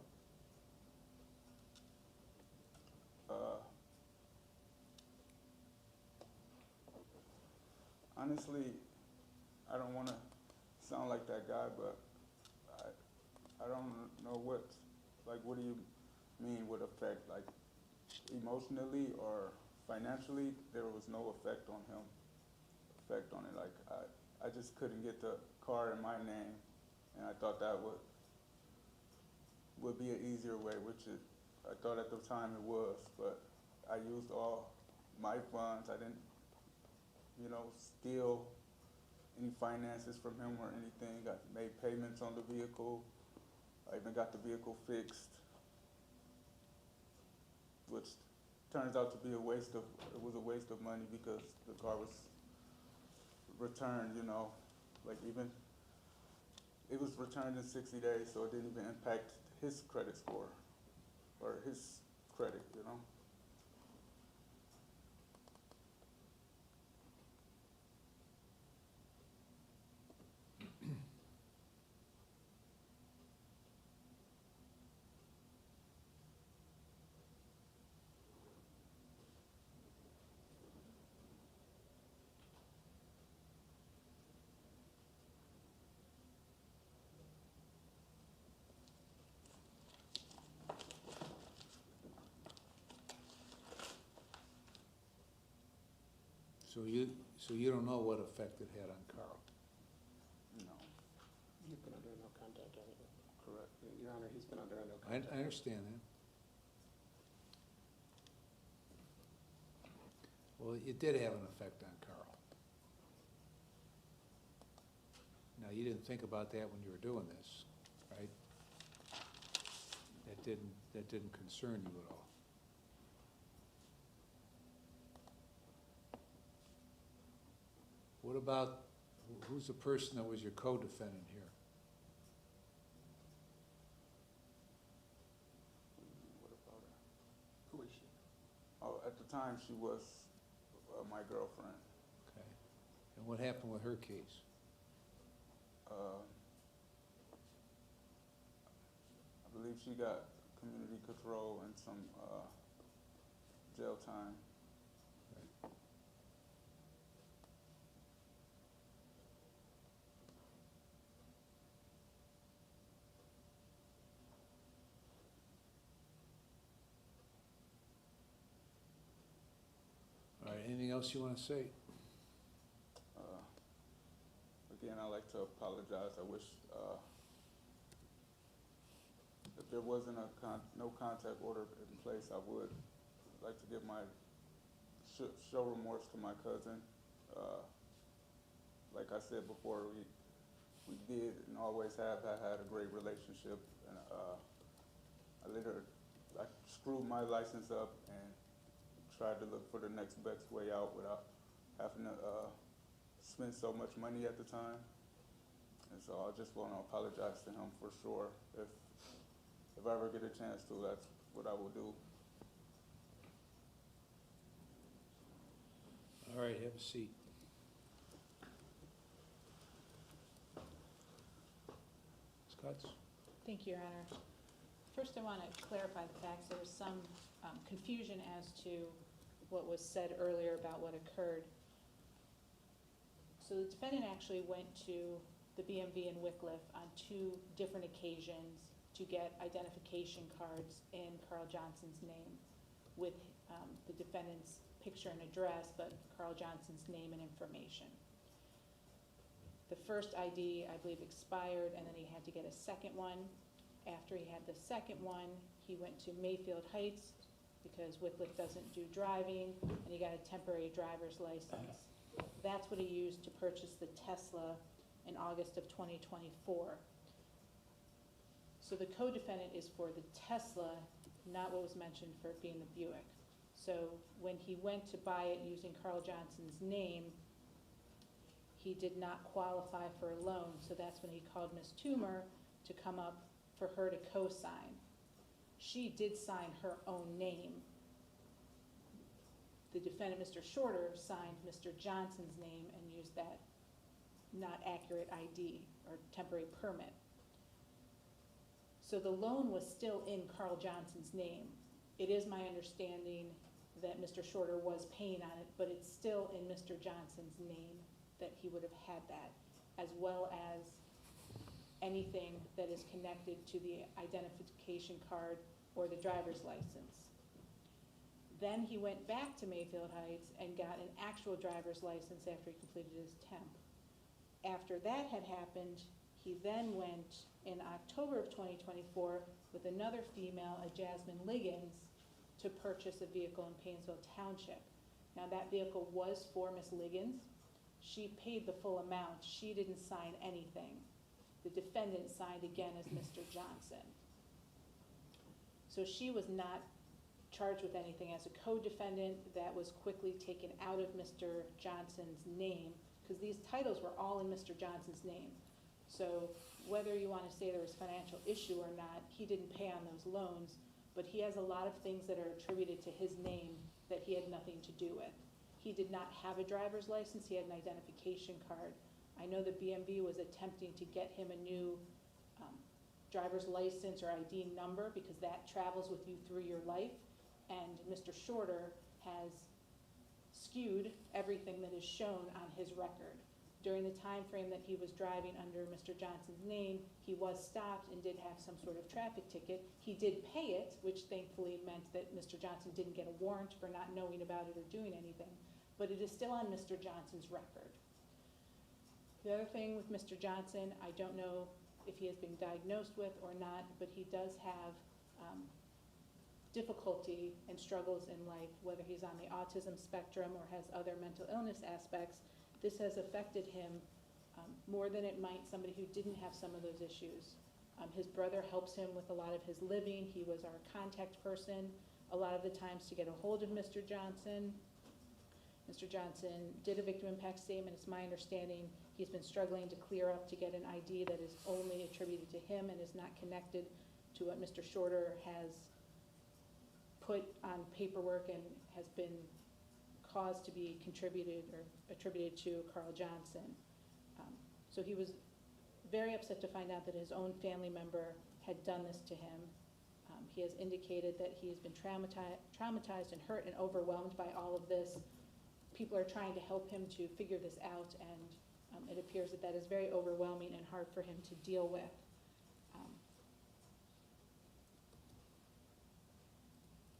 Honestly, I don't want to sound like that guy, but I don't know what do you mean with effect? Like, emotionally or financially, there was no effect on him, Like, I just couldn't get the car in my name, and I thought that would be an easier way, which I thought at the time it was, but I used all my funds. I didn't, steal any finances from him or anything. I made payments on the vehicle. I even got the vehicle fixed, which turns out to be it was a waste of money because the car was returned, like even, it was returned in 60 days, so it didn't even impact his credit score or his credit, So you don't know what effect it had on Carl? No, You've been under no contact order. correct. Your Honor, he's been under no I contact. understand that. Well, it did have an effect on Carl. Now, you didn't think about that when you were doing this, right? That didn't concern you at all. What about, who's the person that was your co-defendant here? What about her? Who is she? Oh, at the time, she was my girlfriend. Okay. And what happened with her case? I believe she got community control and some jail time. else you want to say? Again, I'd like to apologize. I wish, if there wasn't no contact order in place, I would like to give my, show remorse to my cousin. Like I said before, we did and always have had a great relationship, and I screwed my license up and tried to look for the next best way out without having to spend so much money at the time. And so I just want to apologize to him for sure. If I ever get a chance to, that's what I will do. All right, have a seat. Scotts? Thank you, Your Honor. First, I want to clarify the facts. There was some confusion as to what was said earlier about what occurred. So the defendant actually went to the BMV in Wickliffe on 2 different occasions to get identification cards in Carl Johnson's name with the defendant's picture and address, but Carl Johnson's name and information. The first ID, I believe, expired, and then he had to get a second one. After he had the second one, he went to Mayfield Heights because Wickliffe doesn't do driving, and he got a temporary driver's license. That's what he used to purchase the Tesla in August of 2024. So the co-defendant is for the Tesla, not what was mentioned for it being the Buick. So when he went to buy it using Carl Johnson's name, he did not qualify for a loan, so that's when he called Ms. Toomer to come up for her to co-sign. She did sign her own name. The defendant, Mr. Shorter, signed Mr. Johnson's name and used that not accurate ID or temporary permit. So the loan was still in Carl Johnson's name. It is my understanding that Mr. Shorter was paying on it, but it's still in Mr. Johnson's name that he would have had that, as well as anything that is connected to the identification card or the driver's license. Then he went back to Mayfield Heights and got an actual driver's license after he completed his temp. After that had happened, he then went in October of 2024 with another female, a Jasmine Liggins, to purchase a vehicle in Paynesville Township. Now that vehicle was for Ms. Liggins. She paid the full amount. She didn't sign anything. The defendant signed again as Mr. Johnson. So she was not charged with anything as a co-defendant. That was quickly taken out of Mr. Johnson's name, because these titles were all in Mr. Johnson's name. So whether you want to say there was financial issue or not, he didn't pay on those loans, but he has a lot of things that are attributed to his name that he had nothing to do with. He did not have a driver's license. He had an identification card. I know the BMV was attempting to get him a new driver's license or ID number, because that travels with you through your life, and Mr. Shorter has skewed everything that is shown on his record. During the time frame that he was driving under Mr. Johnson's name, he was stopped and did have some sort of traffic ticket. He did pay it, which thankfully meant that Mr. Johnson didn't get a warrant for not knowing about it or doing anything, but it is still on Mr. Johnson's record. The other thing with Mr. Johnson, I don't know if he has been diagnosed with or not, but he does have difficulty and struggles in life, whether he's on the autism spectrum or has other mental illness aspects. This has affected him more than it might somebody who didn't have some of those issues. His brother helps him with a lot of his living. He was our contact person a lot of the times to get a hold of Mr. Johnson. Mr. Johnson did a victim impact statement. It's my understanding he's been struggling to clear up to get an ID that is only attributed to him and is not connected to what Mr. Shorter has put on paperwork and has been caused to be contributed or attributed to Carl Johnson. So he was very upset to find out that his own family member had done this to him. He has indicated that he has been traumatized and hurt and overwhelmed by all of this. People are trying to help him to figure this out, and it appears that that is very overwhelming and hard for him to deal with.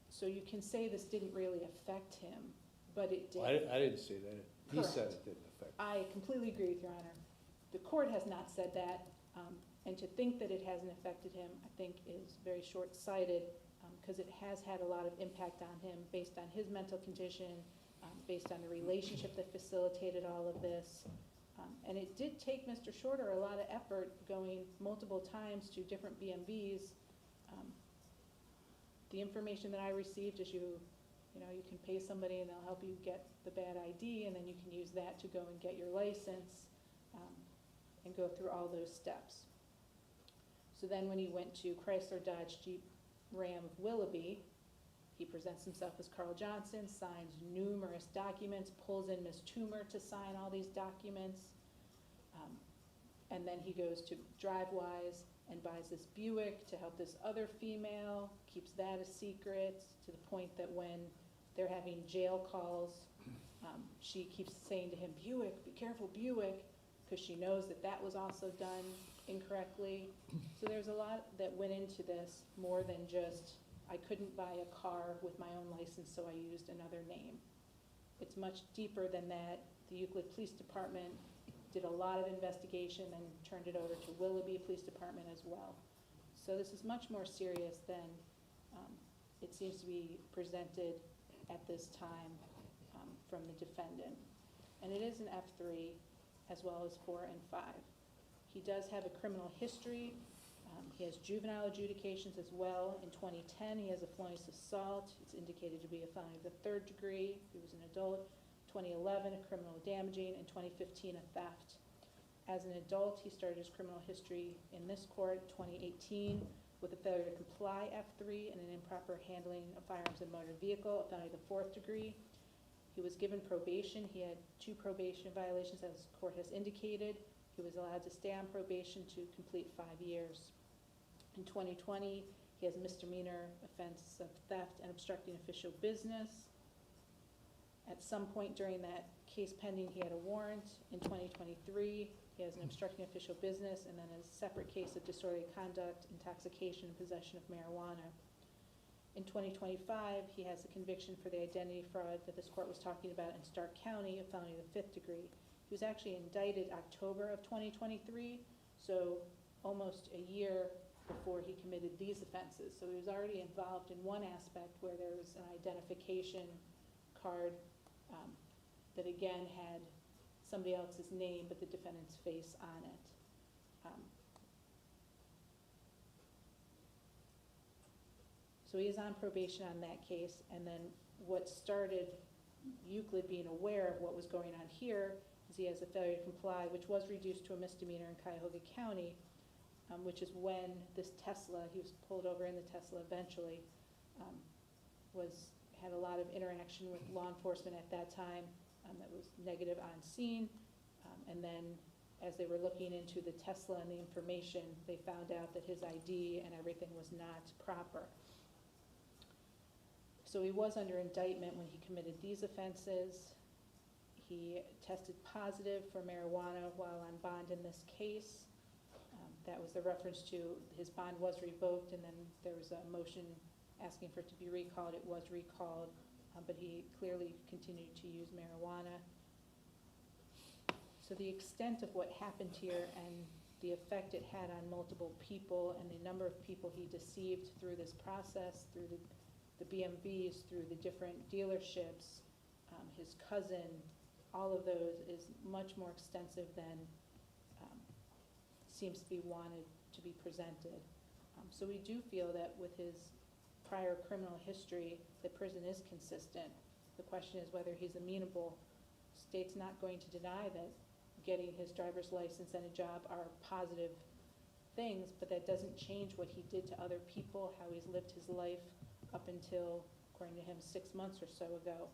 So you can say this didn't really affect him, but it did. I didn't say that. He said Correct. it didn't affect. I completely agree with Your Honor. The court has not said that, and to think that it hasn't affected him, I think is very short-sighted, because it has had a lot of impact on him based on his mental condition, based on the relationship that facilitated all of this. And it did take Mr. Shorter a lot of effort going multiple times to different BMVs. The information that I received is you can pay somebody and they'll help you get the bad ID, and then you can use that to go and get your license, and go through all those steps. So then when he went to Chrysler Dodge Jeep Ram of Willoughby, he presents himself as Carl Johnson, signs numerous documents, pulls in Ms. Toomer to sign all these documents, and then he goes to DriveWise and buys this Buick to help this other female, keeps that a secret, to the point that when they're having jail calls, she keeps saying to him, Buick, be careful, Buick, because she knows that that was also done incorrectly. So there's a lot that went into this, more than just, I couldn't buy a car with my own license, so I used another name. It's much deeper than that. The Euclid Police Department did a lot of investigation and turned it over to Willoughby Police Department as well. So this is much more serious than it seems to be presented at this time from the defendant. And it is an F3 as well as 4 and 5. He does have a criminal history. He has juvenile adjudications as well. In 2010, he has a felonious assault. It's indicated to be a felony of the 3rd degree. He was an adult. 2011, a criminal damaging. In 2015, a theft. As an adult, he started his criminal history in this court, 2018, with a failure to comply, F3, and an improper handling of firearms in a motor vehicle, a felony of the 4th degree. He was given probation. He had 2 probation violations, as the court has indicated. He was allowed to stay on probation to complete 5 years. In 2020, he has a misdemeanor offense of theft and obstructing official business. At some point during that case pending, he had a warrant. In 2023, he has an obstructing official business, and then a separate case of disorderly conduct, intoxication, and possession of marijuana. In 2025, he has a conviction for the identity fraud that this court was talking about in Stark County, a felony of the 5th degree. He was actually indicted October of 2023, so almost a year before he committed these offenses. So he was already involved in one aspect where there was an identification card that again had somebody else's name but the defendant's face on it. So he is on probation on that case, and then what started Euclid being aware of what was going on here is he has a failure to comply, which was reduced to a misdemeanor in Cuyahoga County, which is when this Tesla, he was pulled over in the Tesla eventually, had a lot of interaction with law enforcement at that time that was negative on scene. And then as they were looking into the Tesla and the information, they found out that his ID and everything was not proper. So he was under indictment when he committed these offenses. He tested positive for marijuana while on bond in this case. That was the reference to his bond was revoked, and then there was a motion asking for it to be recalled. It was recalled, but he clearly continued to use marijuana. So the extent of what happened here and the effect it had on multiple people and the number of people he deceived through this process, through the BMVs, through the different dealerships, his cousin, all of those is much more extensive than seems to be wanted to be presented. So we do feel that with his prior criminal history, the prison is consistent. The question is whether he's amenable. State's not going to deny that getting his driver's license and a job are positive things, but that doesn't change what he did to other people, how he's lived his life up until, according to him, 6 months or so ago.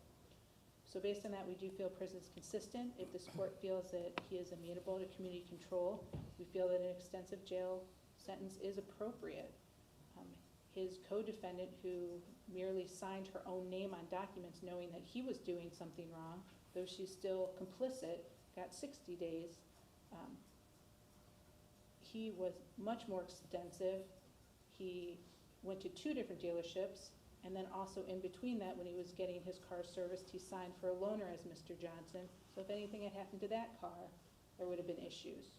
So based on that, we do feel prison is consistent. If this court feels that he is amenable to community control, we feel that an extensive jail sentence is appropriate. His co-defendant, who merely signed her own name on documents knowing that he was doing something wrong, though she's still complicit, got 60 days. He was much more extensive. He went to 2 different dealerships. And then also in between that, when he was getting his car serviced, he signed for a loaner as Mr. Johnson. So if anything had happened to that car, there would have been issues.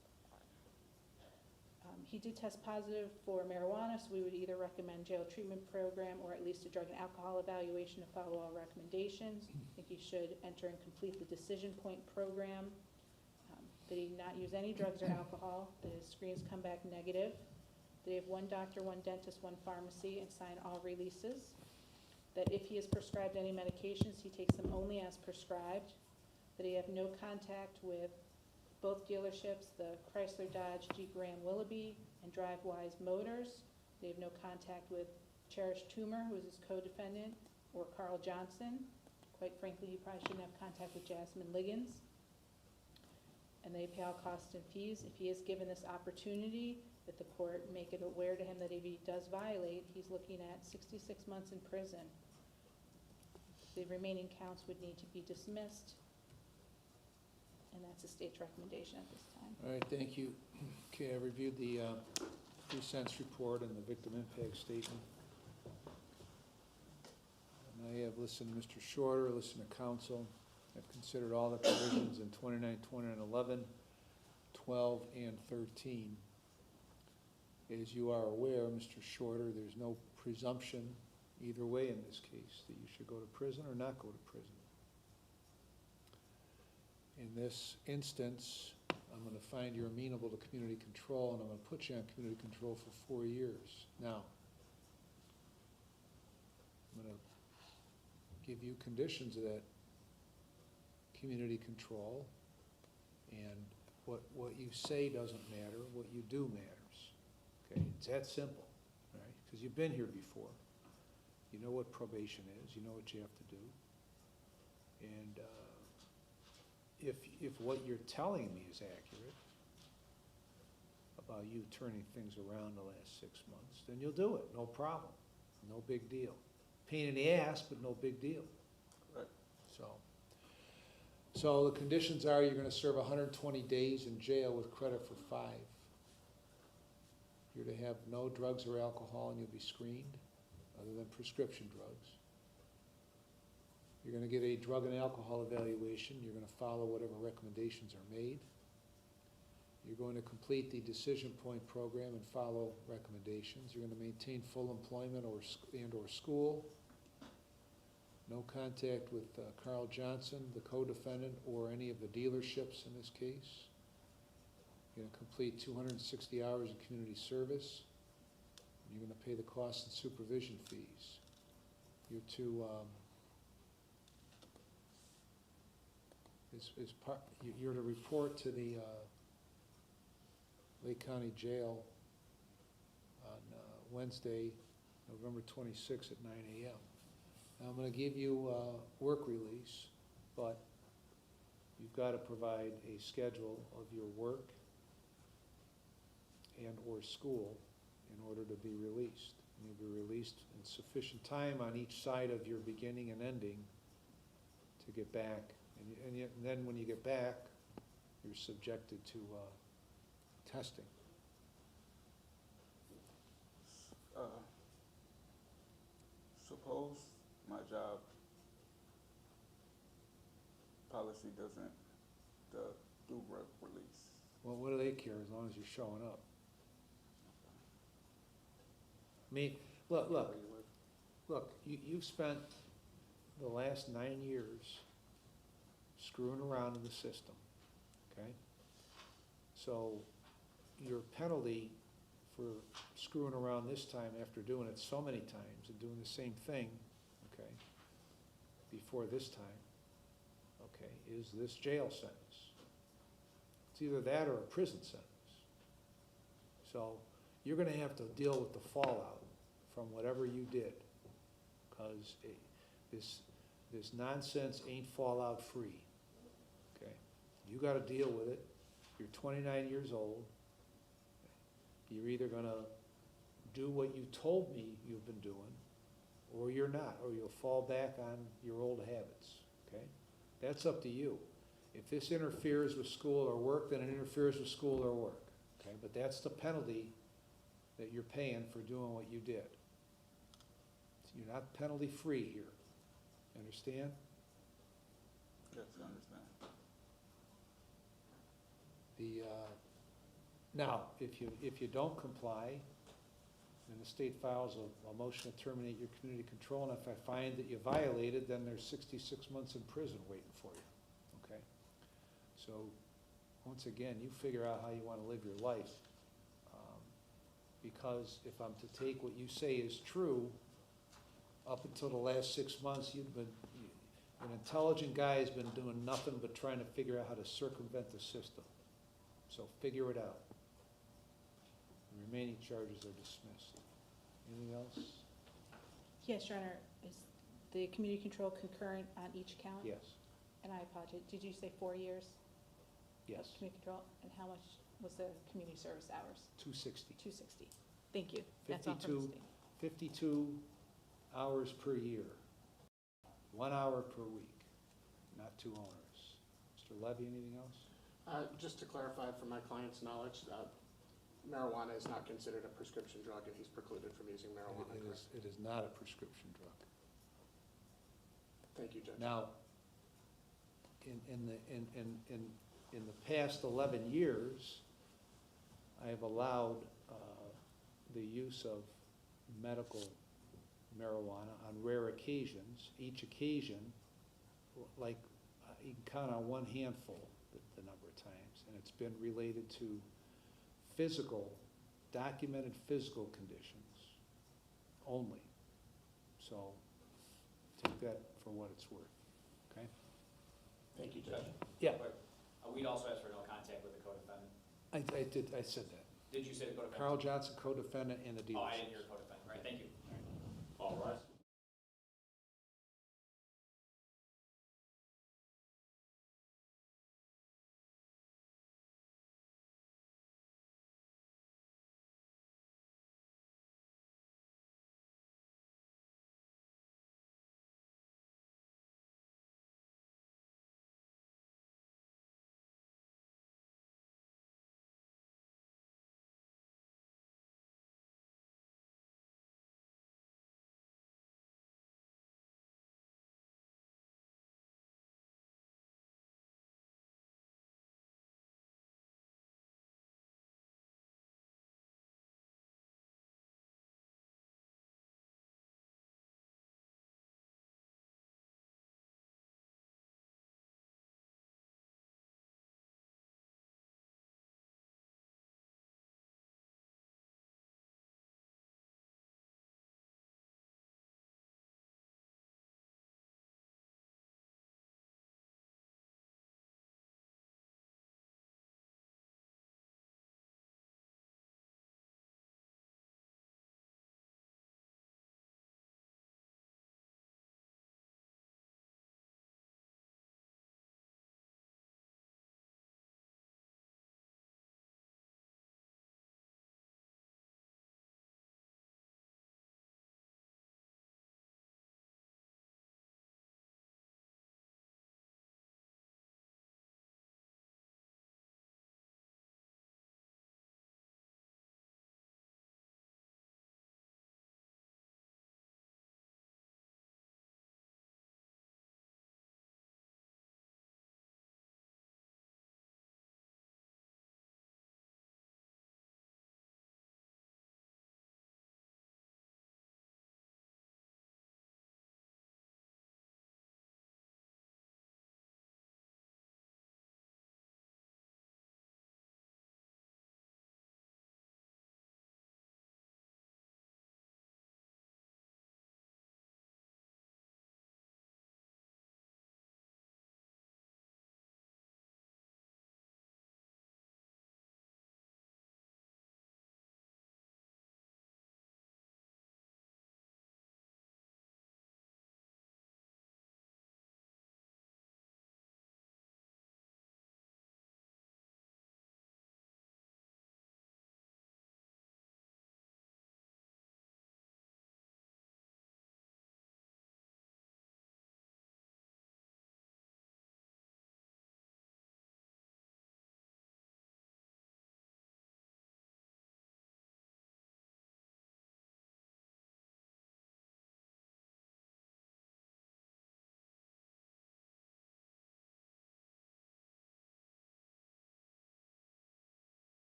He did test positive for marijuana, so we would either recommend jail treatment program or at least a drug and alcohol evaluation to follow all recommendations. I think he should enter and complete the decision point program. That he not use any drugs or alcohol, that his screens come back negative, that he have one doctor, one dentist, one pharmacy, and sign all releases. That if he is prescribed any medications, he takes them only as prescribed. That he have no contact with both dealerships, the Chrysler, Dodge, Jeep, Ram, Willoughby, and DriveWise Motors. They have no contact with Cherish Toomer, who is his co-defendant, or Carl Johnson. Quite frankly, he probably shouldn't have contact with Jasmine Liggins. And they pay all costs and fees. If he is given this opportunity, that the court make it aware to him that if he does violate, he's looking at 66 months in prison. The remaining counts would need to be dismissed. And that's the state's recommendation at this time. All right, thank you. Okay, I reviewed the pre-sentence report and the victim impact statement. And I have listened to Mr. Shorter, listened to counsel. I've considered all the provisions in 29, 29, 11, 12, and 13. As you are aware, Mr. Shorter, there's no presumption either way in this case that you should go to prison or not go to prison. In this instance, I'm going to find you amenable to community control, and I'm going to put you on community control for 4 years. Now, I'm going to give you conditions of that community control, and what you say doesn't matter, what you do matters. Okay, it's that simple, right? Because you've been here before. You know what probation is, you know what you have to do. And if what you're telling me is accurate about you turning things around the last 6 months, then you'll do it, no problem, no big deal. Pain in the ass, but no big deal. Right. So the conditions are you're gonna serve 120 days in jail with credit for 5. You're to have no drugs or alcohol, and you'll be screened, other than prescription drugs. You're gonna get a drug and alcohol evaluation. You're gonna follow whatever recommendations are made. You're going to complete the decision point program and follow recommendations. You're gonna maintain full employment or school. No contact with Carl Johnson, the co-defendant, or any of the dealerships in this case. You're gonna complete 260 hours of community service. You're gonna pay the costs and supervision fees. You're to, you're to report to the Lake County Jail on Wednesday, November 26th at 9 a.m. Now, I'm going to give you work release, but you've got to provide a schedule of your work and or school in order to be released. And you'll be released in sufficient time on each side of your beginning and ending to get back. And then when you get back, you're subjected to testing. Suppose my job policy doesn't do work release. Well, what do they care as long as you're showing up? I mean, look, you've spent the last 9 years screwing around in the system, okay? So your penalty for screwing around this time after doing it so many times and doing the same thing, okay, before this time, okay, is this jail sentence. It's either that or a prison sentence. So you're gonna have to deal with the fallout from whatever you did, because this nonsense ain't fallout free, okay? You gotta deal with it. You're 29 years old. You're either gonna do what you told me you've been doing, or you're not, or you'll fall back on your old habits, okay? That's up to you. If this interferes with school or work, then it interferes with school or work, okay? But that's the penalty that you're paying for doing what you did. You're not penalty-free here. Understand? Yes, I understand. Now, if you don't comply, then the state files a motion to terminate your community control, and if I find that you violated, then there's 66 months in prison waiting for you, okay? So, once again, you figure out how you wanna live your life. Because if I'm to take what you say is true, up until the last 6 months, an intelligent guy has been doing nothing but trying to figure out how to circumvent the system. So figure it out. The remaining charges are dismissed. Anything else? Yes, Your Honor, is the community control concurrent on each count? Yes, And I apologize, did you say 4 years? yes, Of community control, and how much was the community service hours? 260. 260. Thank you. That's all from the 52. state. 52 hours per year, 1 hour per week, not too onerous. Mr. Levy, anything else? Just to clarify for my client's knowledge, marijuana is not considered a prescription drug and he's precluded from using marijuana, correct? It is not a prescription drug. Thank you, Judge. Now, in the past 11 years, I have allowed the use of medical marijuana on rare occasions. Each occasion, like, you can count on one handful the number of times, and it's been related to documented physical conditions only. So take that for what it's worth, okay? Thank you, Judge. Yeah, We'd also ask for no contact with the co-defendant. I said that. Did you say the co-defendant? Carl Johnson, co-defendant, and the dealer. Oh, I didn't hear co-defendant. All right, thank you. All rise.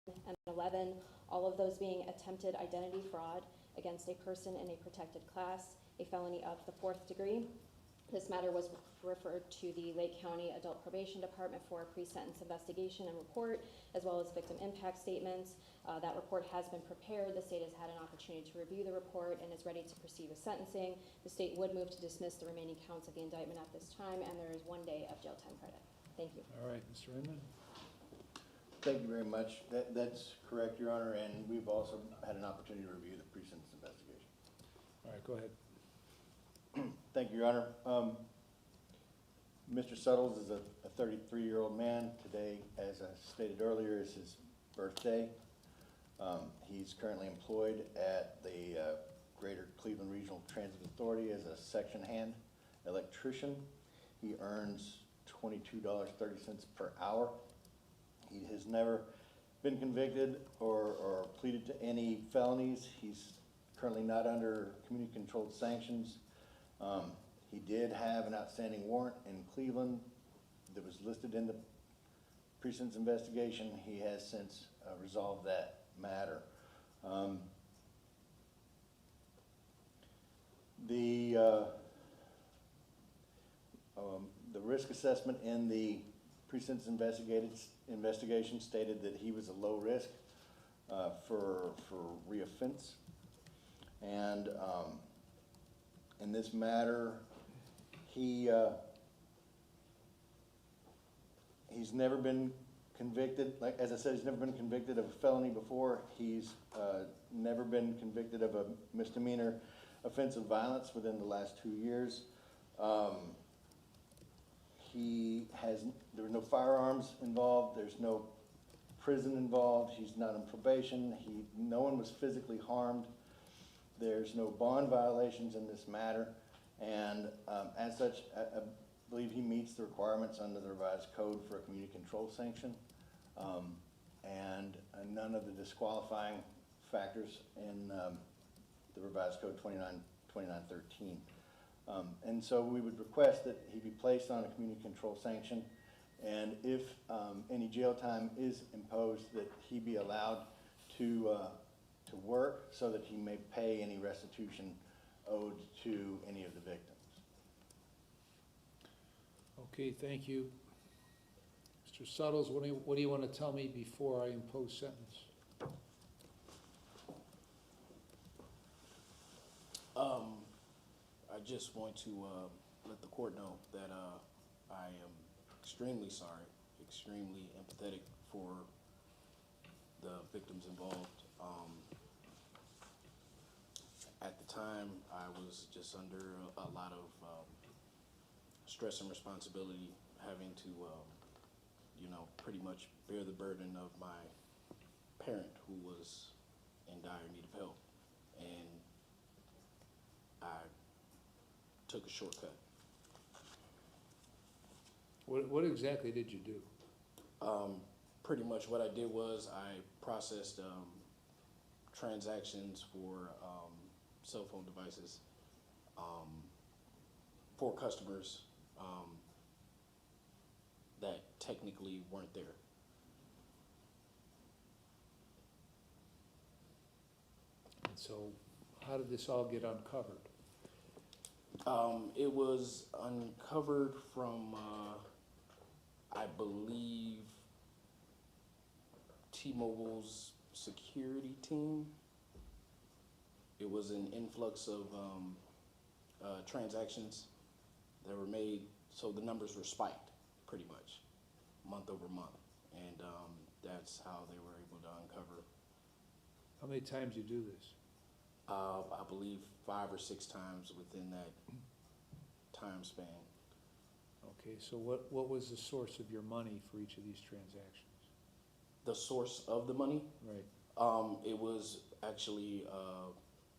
and 11, all of those being attempted identity fraud against a person in a protected class, a felony of the 4th degree. This matter was referred to the Lake County Adult Probation Department for a pre-sentence investigation and report, as well as victim impact statements. That report has been prepared. The state has had an opportunity to review the report and is ready to proceed with sentencing. The state would move to dismiss the remaining counts of the indictment at this time, and there is 1 day of jail time credit. Thank you. All right, Mr. Inman? Thank you very much. That's correct, Your Honor, and we've also had an opportunity to review the pre-sentence investigation. All right, go ahead. Thank you, Your Honor. Mr. Suttles is a 33-year-old man. Today, as I stated earlier, is his birthday. He's currently employed at the Greater Cleveland Regional Transit Authority as a section hand electrician. He earns $22.30 per hour. He has never been convicted or pleaded to any felonies. He's currently not under community-controlled sanctions. He did have an outstanding warrant in Cleveland that was listed in the pre-sentence investigation. He has since resolved that matter. The risk assessment in the pre-sentence investigation stated that he was a low risk for reoffense. And in this matter, he's never been convicted. Like, as I said, he's never been convicted of a felony before. He's never been convicted of a misdemeanor offense of violence within the last 2 years. There were no firearms involved. There's no prison involved. He's not on probation. No one was physically harmed. There's no bond violations in this matter. And as such, I believe he meets the requirements under the revised code for a community control sanction. And none of the disqualifying factors in the revised code 2913. And so we would request that he be placed on a community control sanction, and if any jail time is imposed, that he be allowed to work so that he may pay any restitution owed to any of the victims. Okay, thank you. Mr. Suttles, what do you want to tell me before I impose sentence? I just want to let the court know that I am extremely sorry, extremely empathetic for the victims involved. At the time, I was just under a lot of stress and responsibility, having to, pretty much bear the burden of my parent who was in dire need of help. And I took a shortcut. What exactly did you do? Pretty much what I did was I processed transactions for cell phone devices for customers that technically weren't there. And so how did this all get uncovered? It was uncovered from, I believe, T-Mobile's security team. It was an influx of transactions that were made, so the numbers were spiked pretty much, month over month, and that's how they were able to uncover. How many times you do this? I believe 5 or 6 times within that time span. Okay, so what was the source of your money for each of these transactions? The source of the money? Right. It was actually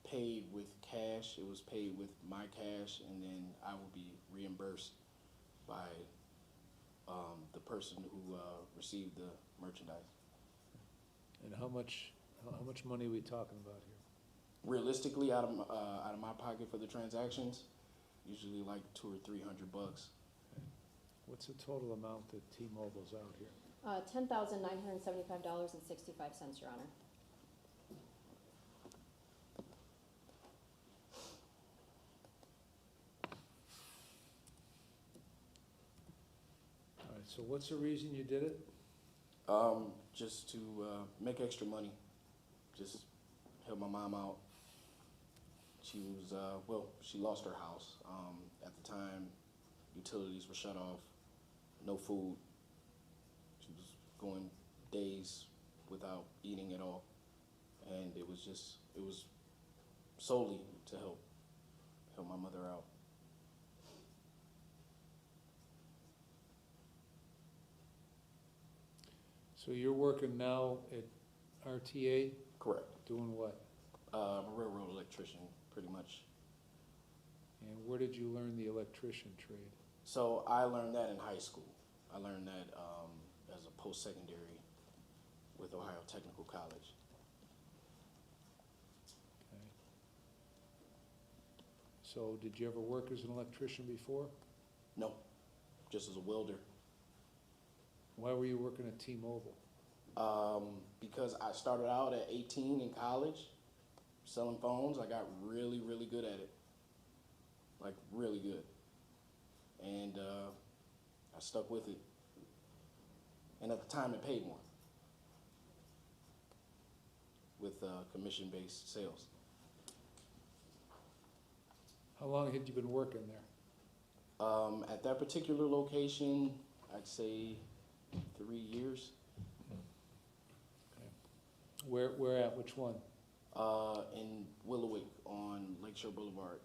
paid with cash. It was paid with my cash, and then I will be reimbursed by the person who received the merchandise. And how much money are we talking about here? Realistically, out of my pocket for the transactions, usually like $200 or $300. Okay. What's the total amount that T-Mobile's out here? $10,975.65, Your Honor. All right, so what's the reason you did it? Just to make extra money, just help my mom out. She was, she lost her house. At the time, utilities were shut off, no food. She was going days without eating at all. And it was solely to help my mother out. So you're working now at RTA, Correct. doing what? I'm a railroad electrician, pretty much. And where did you learn the electrician trade? So I learned that in high school. I learned that as a post-secondary with Ohio Technical College. Okay. So did you ever work as an electrician before? No, just as a welder. Why were you working at T-Mobile? Because I started out at 18 in college selling phones. I got really, really good at it. Like, really good. And I stuck with it. And at the time, it paid more with commission-based sales. How long had you been working there? At that particular location, I'd say 3 years. Okay. Where at, which one? In Willowick on Lakeshore Boulevard.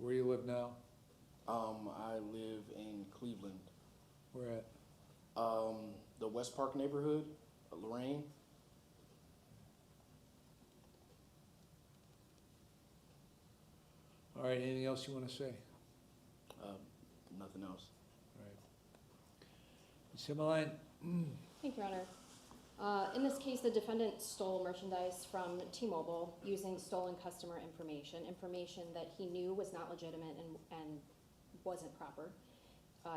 Where you live now? I live in Cleveland. Where at? The West Park neighborhood, Lorraine. All right, anything else you want to say? Nothing else. All right. Ms. Himmeline? Thank you, Your Honor. In this case, the defendant stole merchandise from T-Mobile using stolen customer information that he knew was not legitimate and wasn't proper,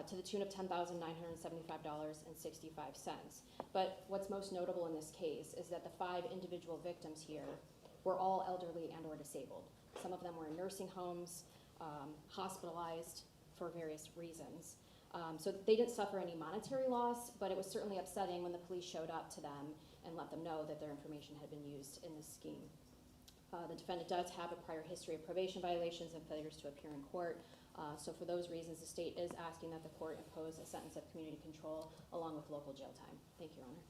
to the tune of $10,975.65. But what's most notable in this case is that the 5 individual victims here were all elderly and or disabled. Some of them were in nursing homes, hospitalized for various reasons. So they didn't suffer any monetary loss, but it was certainly upsetting when the police showed up to them and let them know that their information had been used in this scheme. The defendant does have a prior history of probation violations and failures to appear in court. So for those reasons, the state is asking that the court impose a sentence of community control along with local jail time. Thank you, Your Honor.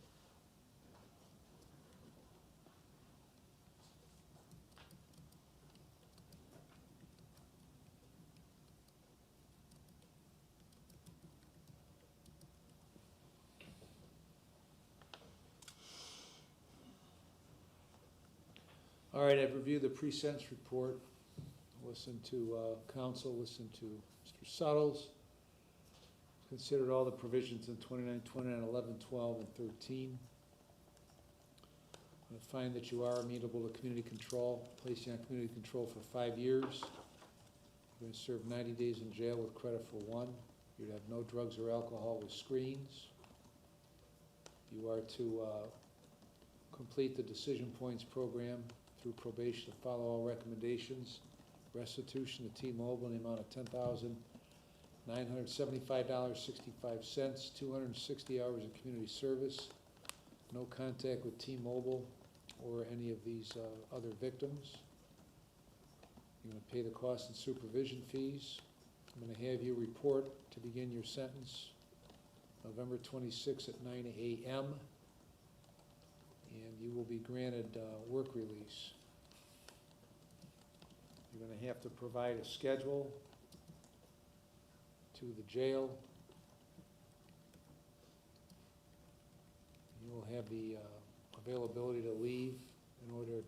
All right, I've reviewed the pre-sentence report, listened to counsel, listened to Mr. Suttles, considered all the provisions in 29, 29, 11, 12, and 13. I find that you are amenable to community control, place you on community control for 5 years. You're going to serve 90 days in jail with credit for 1. You'd have no drugs or alcohol with screens. You are to complete the Decision Points program through probation to follow all recommendations. Restitution to T-Mobile in the amount of $10,975.65, 260 hours of community service, no contact with T-Mobile or any of these other victims. You're going to pay the cost and supervision fees. I'm going to have you report to begin your sentence November 26 at 9 a.m. and you will be granted work release. You're going to have to provide a schedule to the jail. You will have the availability to leave in order,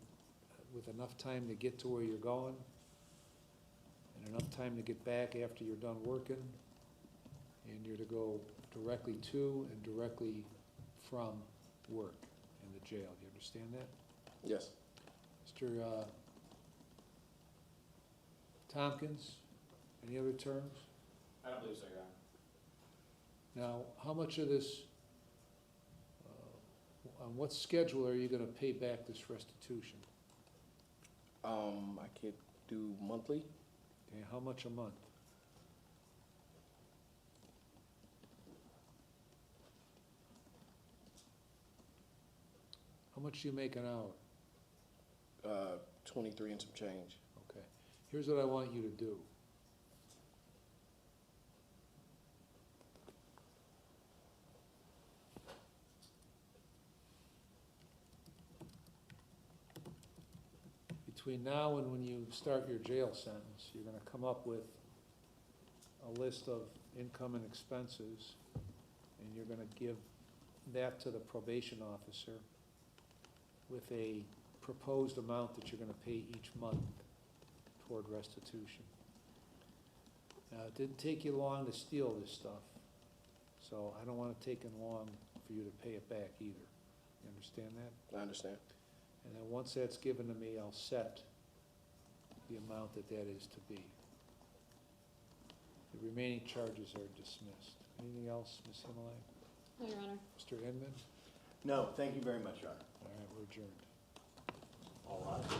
with enough time to get to where you're going. And and enough time to get back after you're done working, and you're to go directly to and directly from work in the jail. Do you understand that? Yes. Mr. Tompkins, any other terms? I don't believe so, Your Honor. Now, how much of this, on what schedule are you gonna pay back this restitution? I could do monthly. Okay, how much a month? How much do you make an hour? 23 and some change. Okay, here's what I want you to do. Between now and when you start your jail sentence, you're gonna come up with a list of income and expenses, and you're gonna give that to the probation officer with a proposed amount that you're gonna pay each month toward restitution. Now, it didn't take you long to steal this stuff, so I don't want it taking long for you to pay it back either. You understand that? I understand. And then once that's given to me, I'll set the amount that that is to be. The remaining charges are dismissed. Anything else, Ms. Himmelay? No, Your Honor. Mr. Inman? No, thank you very much, Your Honor. All right, we're adjourned. All right.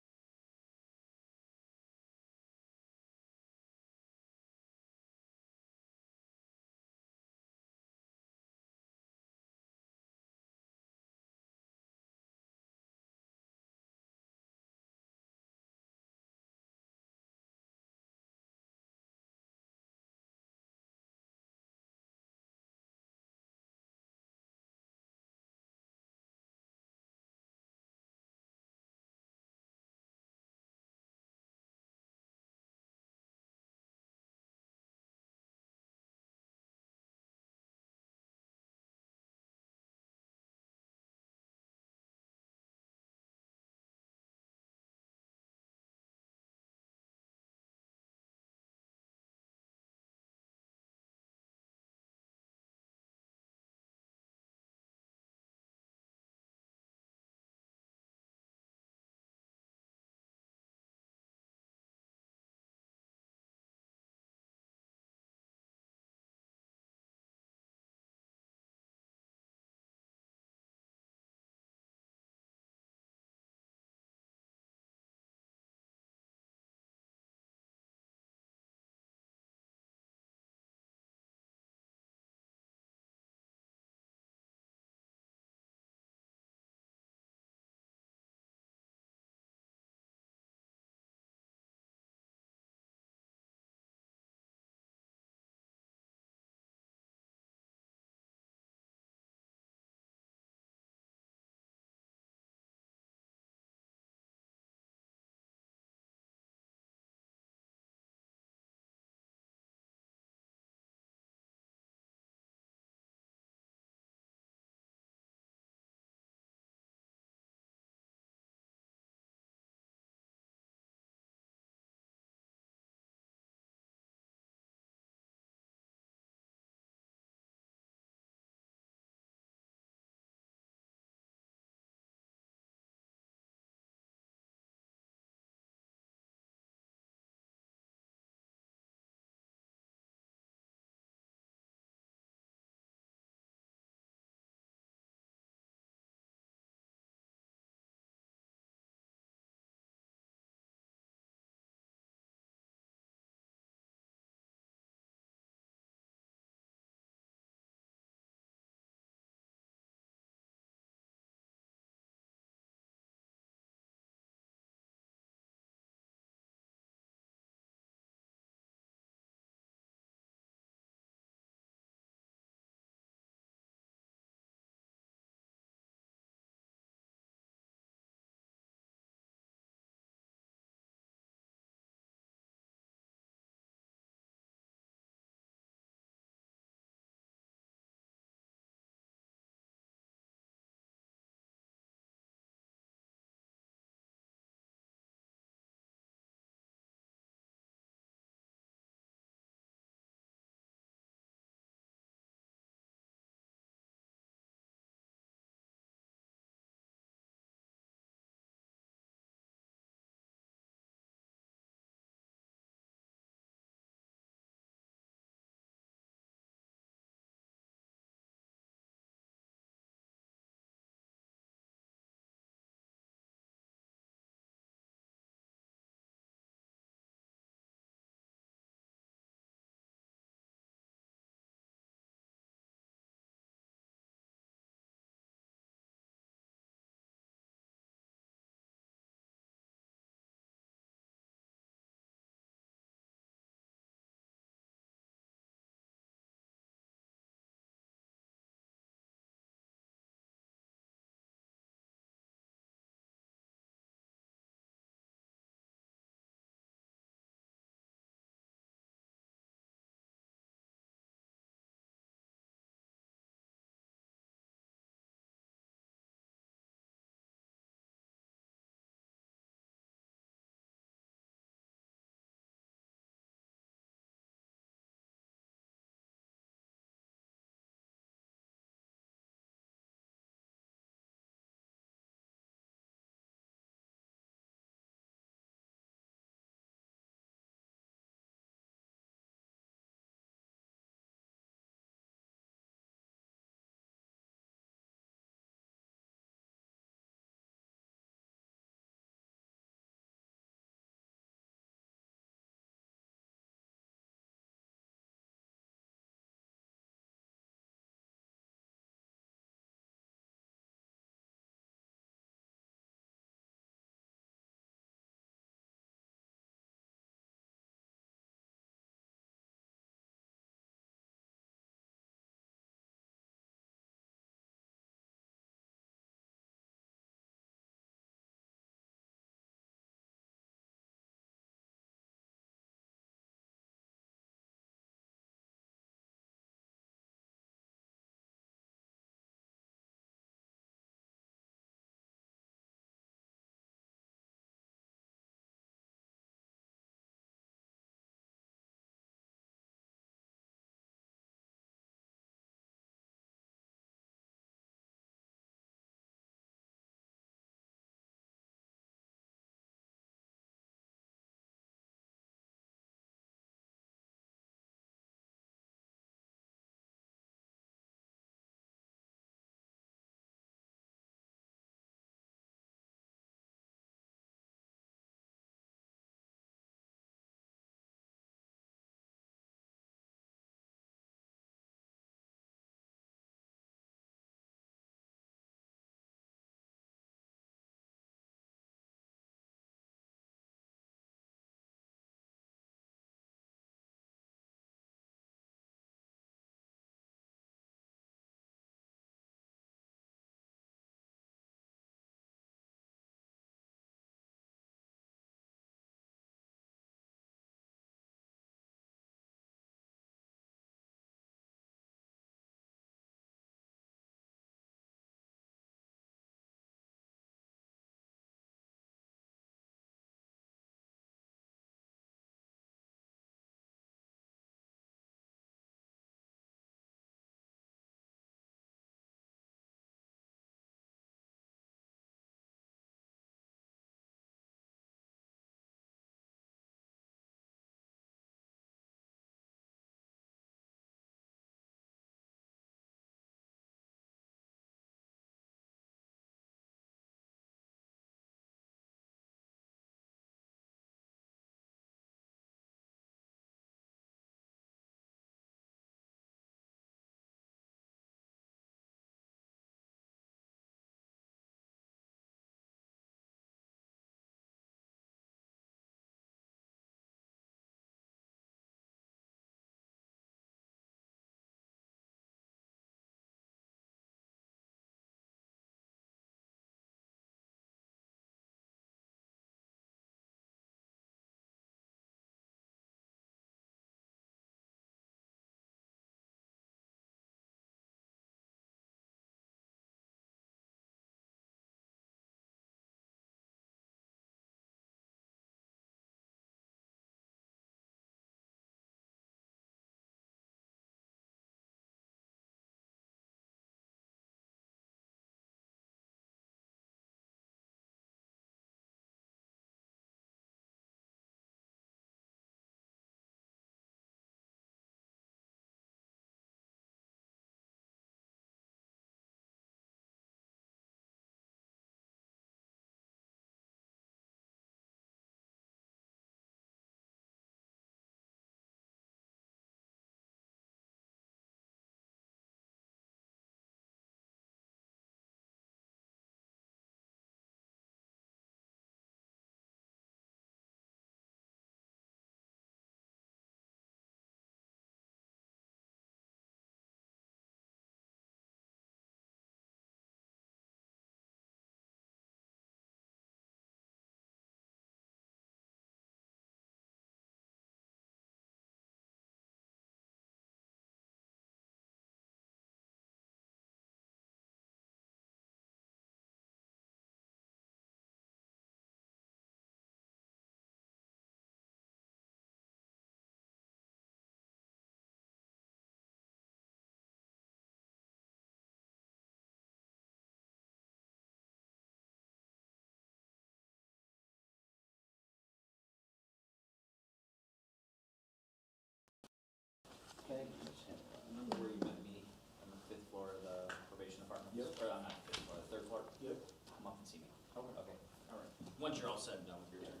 once you're all said and done with your attorney,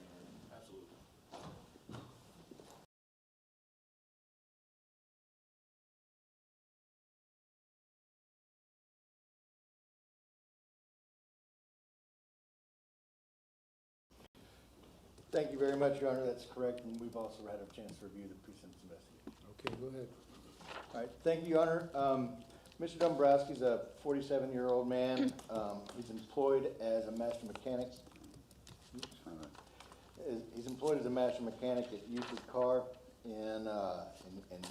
absolutely. Thank you very much, Your Honor, that's correct, and we've also had a chance to review the pre-sentence investigation. Okay, go ahead. All right, thank you, Your Honor. Mr. Dombrowski's a 47-year-old man. He's employed as a master mechanic. He's employed as a master mechanic at Euclid Car in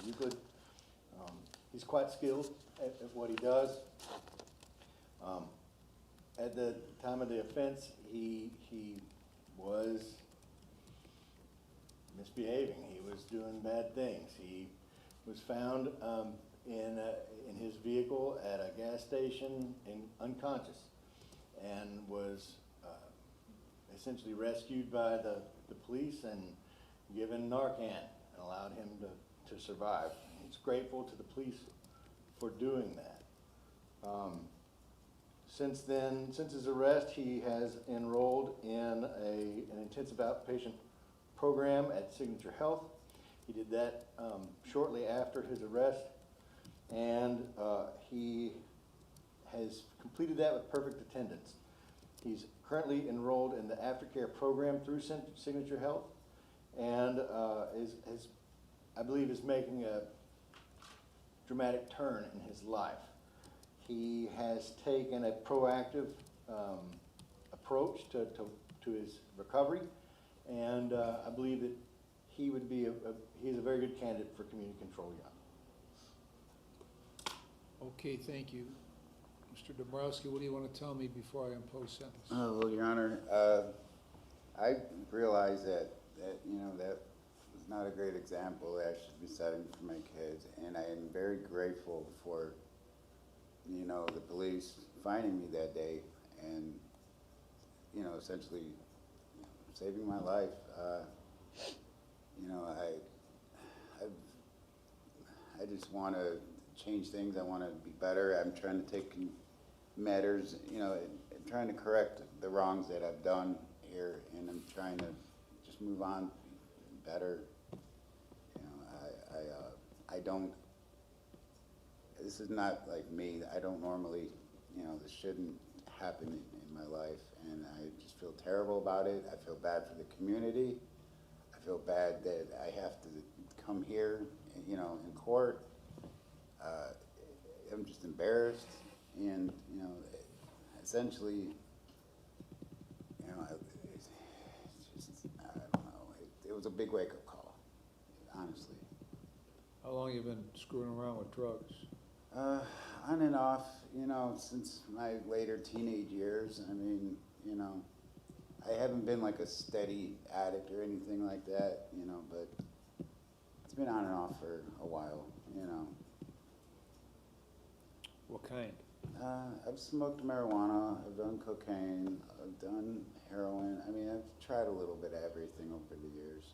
Euclid. He's quite skilled at what he does. At the time of the offense, he was misbehaving. He was doing bad things. He was found in his vehicle at a gas station and unconscious, and was essentially rescued by the police and given Narcan and allowed him to survive. He's grateful to the police for doing that. Since then, since his arrest, he has enrolled in an intensive outpatient program at Signature Health. He did that shortly after his arrest, and he has completed that with perfect attendance. He's currently enrolled in the aftercare program through Signature Health, and I believe is making a dramatic turn in his life. He has taken a proactive approach to his recovery, and I believe that he would be he's a very good candidate for community control, Your Honor. Okay, thank you. Mr. Dombrowski, what do you want to tell me before I impose sentence? Well, Your Honor, I realize that that was not a great example that I should be setting for my kids, and I am very grateful for the police finding me that day and essentially saving my life. I just want to change things. I want to be better. I'm trying to take matters, I'm trying to correct the wrongs that I've done here, and I'm trying to just move on, be better. I don't. This is not like me. I don't normally, this shouldn't happen in my life, and I just feel terrible about it. I feel bad for the community. I feel bad that I have to come here, in court. I'm just embarrassed, and essentially, it's just, I don't know. It was a big wake-up call, honestly. How long have you been screwing around with drugs? On and off, since my later teenage years. I mean, I haven't been like a steady addict or anything like that, but it's been on and off for a while, What kind? I've smoked marijuana, I've done cocaine, I've done heroin. I mean, I've tried a little bit of everything over the years,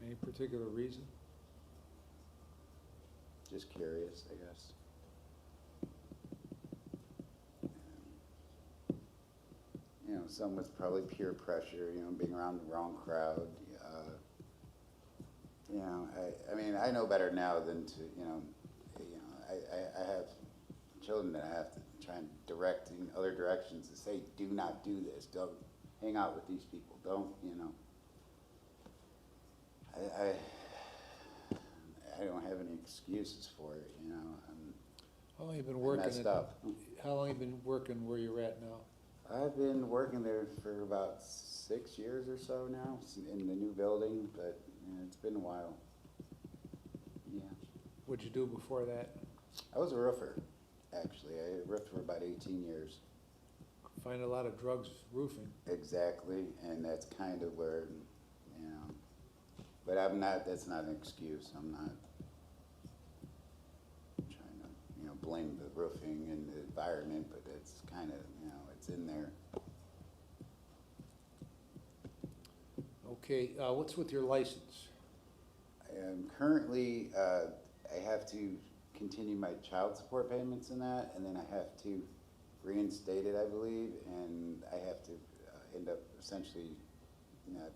Any particular reason? Just curious, I guess. Some was probably peer pressure, being around the wrong crowd. I mean, I know better now than to, I have children that I have to try and direct in other directions to say, do not do this, don't hang out with these people, don't, I don't have any excuses for it, How long have you been working? messed up. How long have you been working where you're at now? I've been working there for about 6 years or so now, in the new building, but it's been a while. Yeah. What'd you do before that? I was a roofer, actually. I roofed for about 18 years. Find a lot of drugs roofing. Exactly, and that's kind of where, but that's not an excuse. I'm not trying to, blame the roofing and the environment, but it's kind of, it's in there. Okay, what's with your license? I am currently, I have to continue my child support payments in that, and then I have to reinstate it, I believe, and I have to end up essentially,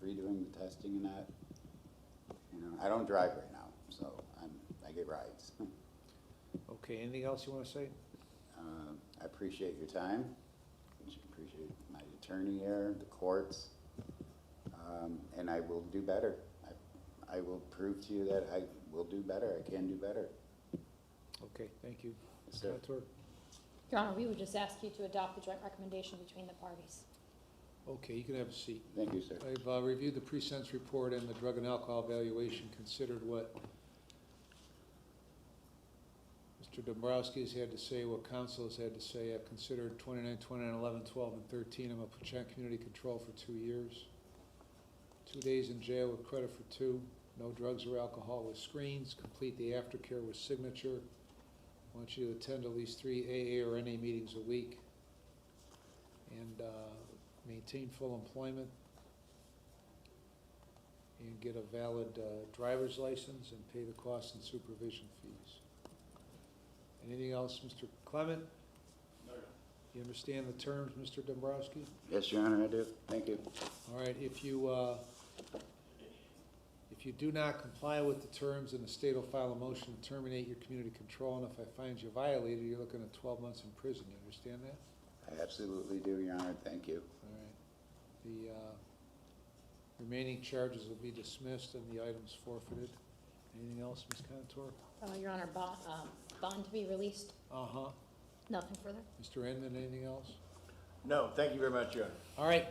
redoing the testing and that. I don't drive right now, so I get rides. Okay, anything else you want to say? I appreciate your time. I appreciate my attorney here, the courts, and I will do better. I will prove to you that I will do better. I can do better. Okay, thank you. Yes, sir. Contour? Your Honor, we would just ask you to adopt the joint recommendation between the parties. Okay, you can have a seat. Thank you, sir. I've reviewed the pre-sentence report and the drug and alcohol evaluation, considered what Mr. Dombrowski has had to say, what counsel has had to say. I've considered 29, 29, 11, 12, and 13. I'm going to put you on community control for 2 years. 2 days in jail with credit for 2. No drugs or alcohol with screens. Complete the aftercare with signature. I want you to attend at least 3 AA or NA meetings a week. And maintain full employment. And get a valid driver's license and pay the costs and supervision fees. Anything else, Mr. Clement? No, You understand the terms, Mr. Dombrowski? Yes, Your Honor, I do. Thank you. All right, if you do not comply with the terms, then the state will file a motion to terminate your community control, and if I find you violated, you're looking at 12 months in prison. You understand that? I absolutely do, Your Honor. Thank you. All right. The remaining charges will be dismissed and the items forfeited. Anything else, Ms. Contour? Your Honor, bond to be released, Uh-huh. nothing further. Mr. Enman, anything else? No, thank you very much, Your Honor. All right.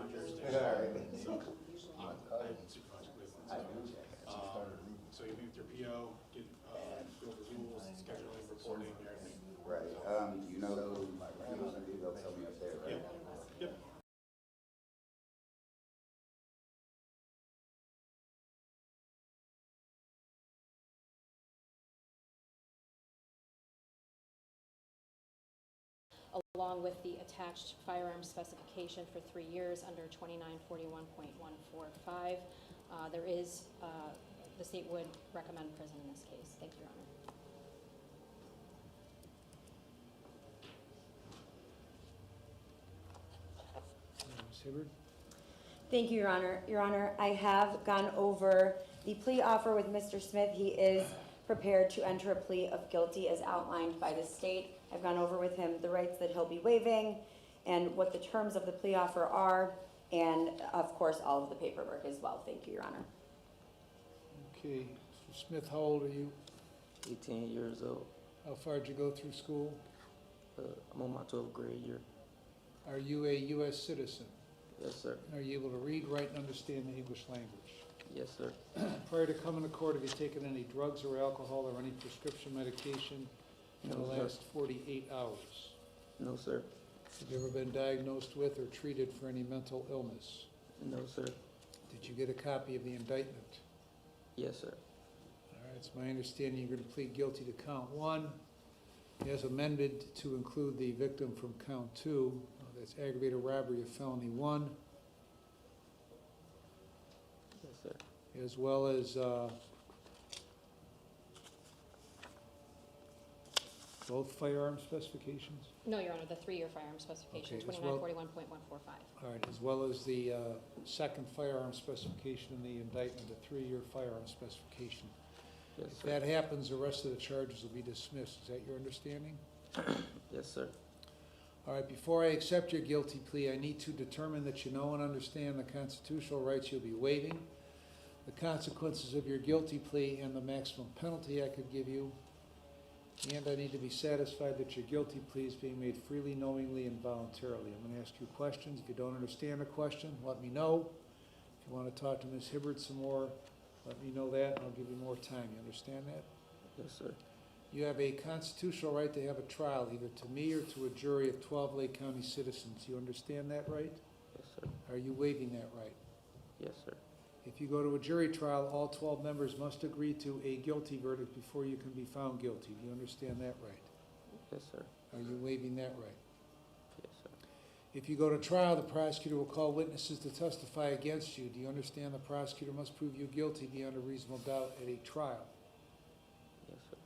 on jurisdiction. So, I supervise Cleveland, so you meet with your PO, get, go over rules, scheduling, reporting, everything. Right, you know, they'll tell me up there, right? Yep. along with the attached firearm specification for 3 years under 2941.145. There is, the state would recommend prison in this case. Thank you, Your Honor. Ms. Hibbard? Thank you, Your Honor. Your Honor, I have gone over the plea offer with Mr. Smith. He is prepared to enter a plea of guilty as outlined by the state. I've gone over with him the rights that he'll be waiving and what the terms of the plea offer are, and of course, all of the paperwork as well. Thank you, Your Honor. Okay, Mr. Smith, how old are you? 18 years old. How far did you go through school? I'm on my 12th grade year. Are you a U.S. citizen? Yes, sir. Are you able to read, write, and understand the English language? Yes, sir. Prior to coming to court, have you taken any drugs or alcohol or any prescription medication in the No, sir. last 48 hours? No, sir. Have you ever been diagnosed with or treated for any mental illness? No, sir. Did you get a copy of the indictment? Yes, sir. All right, it's my understanding you're going to plead guilty to count 1, as amended to include the victim from count 2. That's aggravated robbery of felony 1, Yes, sir. as well as both firearm specifications. No, Your Honor, the 3-year firearm specification, Okay, as well- 2941.145. All right, as well as the second firearm specification in the indictment, the 3-year firearm specification. Yes, If sir. that happens, the rest of the charges will be dismissed. Is that your understanding? Yes, sir. All right, before I accept your guilty plea, I need to determine that you know and understand the constitutional rights you'll be waiving, the consequences of your guilty plea, and the maximum penalty I could give you. And I need to be satisfied that your guilty plea is being made freely, knowingly, and voluntarily. I'm going to ask you questions. If you don't understand a question, let me know. If you want to talk to Ms. Hibbard some more, let me know that, and I'll give you more time. You understand that? Yes, sir. You have a constitutional right to have a trial, either to me or to a jury of 12 Lake County citizens. You understand that right? Yes, sir. Are you waiving that right? Yes, sir. If you go to a jury trial, all 12 members must agree to a guilty verdict before you can be found guilty. Do you understand that right? Yes, sir. Are you waiving that right? Yes, sir. If you go to trial, the prosecutor will call witnesses to testify against you. Do you understand the prosecutor must prove you guilty beyond a reasonable doubt at a trial? Yes, sir.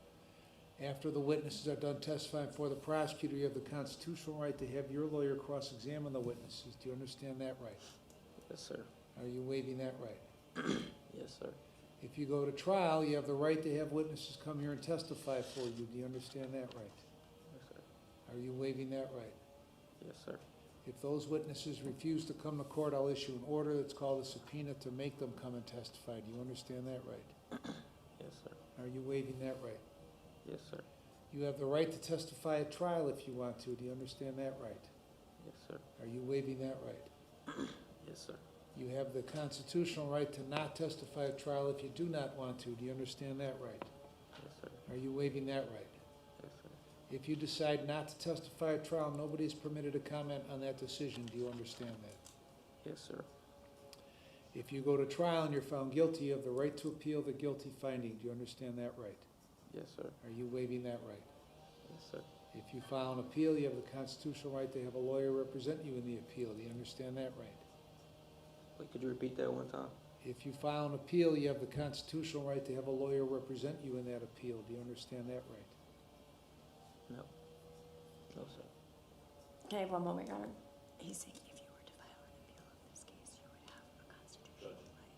After the witnesses are done testifying for the prosecutor, you have the constitutional right to have your lawyer cross-examine the witnesses. Do you understand that right? Yes, sir. Are you waiving that right? Yes, sir. If you go to trial, you have the right to have witnesses come here and testify for you. Do you understand that right? Yes, sir. Are you waiving that right? Yes, sir. If those witnesses refuse to come to court, I'll issue an order that's called a subpoena to make them come and testify. Do you understand that right? Yes, sir. Are you waiving that right? Yes, sir. You have the right to testify at trial if you want to. Do you understand that right? Yes, sir. Are you waiving that right? Yes, sir. You have the constitutional right to not testify at trial if you do not want to. Do you understand that right? Yes, sir. Are you waiving that right? Yes, sir. If you decide not to testify at trial, nobody is permitted to comment on that decision. Do you understand that? Yes, sir. If you go to trial and you're found guilty, you have the right to appeal the guilty finding. Do you understand that right? Yes, sir. Are you waiving that right? Yes, sir. If you file an appeal, you have the constitutional right to have a lawyer represent you in the appeal. Do you understand that right? Wait, could you repeat that one time? If you file an appeal, you have the constitutional right to have a lawyer represent you in that appeal. Do you understand that right? No. No, sir. Can I have one moment, Your Honor? He's saying if you were to file an appeal of this case, you would have a constitutional right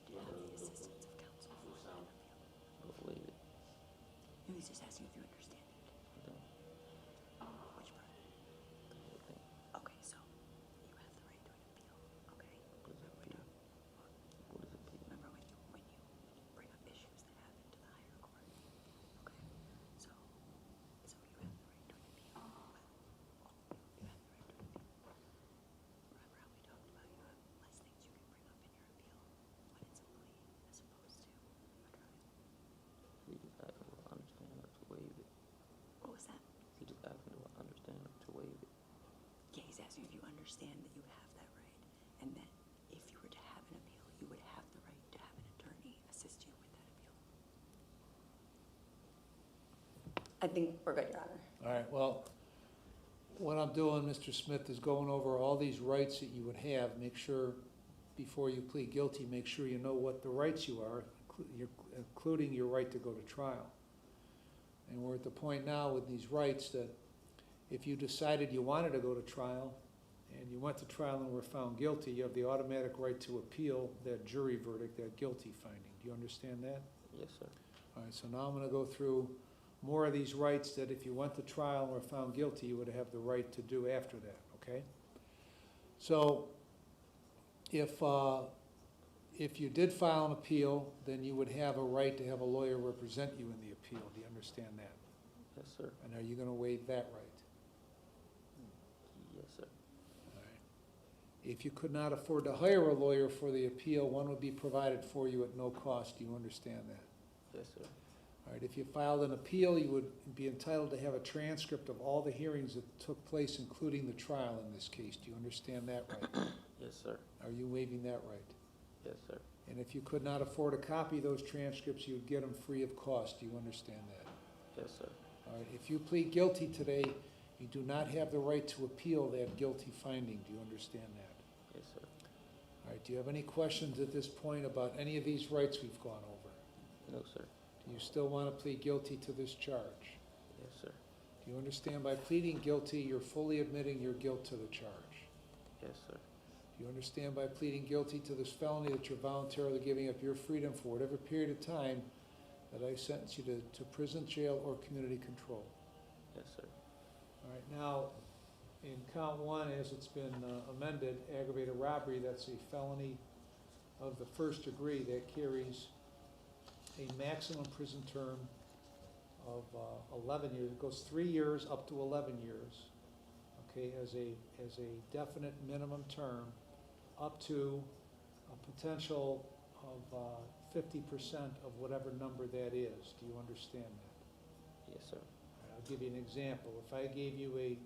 to have the assistance of counsel for an appeal. Don't believe it. No, he's just asking if you understand it. I don't. Which part? The whole thing. Okay, so you have the right to an appeal, okay? What is appeal? What is appeal? Remember when you bring up issues that happen to the higher court? Okay, so you have the right to an appeal. You have the right to an appeal. He's asking if you understand that you have that right, and that if you were to have an appeal, you would have the right to have an attorney assist you with that appeal. I think we're good, Your Honor. All right, well, what I'm doing, Mr. Smith, is going over all these rights that you would have. Make sure, before you plead guilty, make sure you know what the rights you are, including your right to go to trial. And we're at the point now with these rights that if you decided you wanted to go to trial and you went to trial and were found guilty, you have the automatic right to appeal that jury verdict, that guilty finding. Do you understand that? Yes, sir. All right, so now I'm gonna go through more of these rights that if you went to trial and were found guilty, you would have the right to do after that, okay? So if you did file an appeal, then you would have a right to have a lawyer represent you in the appeal. Do you understand that? Yes, sir. And are you gonna waive that right? Yes, sir. All right. If you could not afford to hire a lawyer for the appeal, one would be provided for you at no cost. Do you understand that? Yes, sir. All right, if you filed an appeal, you would be entitled to have a transcript of all the hearings that took place, including the trial in this case. Do you understand that right? Yes, sir. Are you waiving that right? Yes, sir. And if you could not afford a copy of those transcripts, you would get them free of cost. Do you understand that? Yes, sir. All right, if you plead guilty today, you do not have the right to appeal that guilty finding. Do you understand that? Yes, sir. All right, do you have any questions at this point about any of these rights we've gone over? No, sir. Do you still want to plead guilty to this charge? Yes, sir. Do you understand by pleading guilty, you're fully admitting your guilt to the charge? Yes, sir. Do you understand by pleading guilty to this felony that you're voluntarily giving up your freedom for whatever period of time that I sentence you to prison, jail, or community control? Yes, sir. All right, now, in count one, as it's been amended, aggravated robbery, that's a felony of the first degree that carries a maximum prison term of 11 years. It goes 3 years up to 11 years, okay, as a definite minimum term, up to a potential of 50% of whatever number that is. Do you understand that? Yes, sir. I'll give you an example. If I gave you a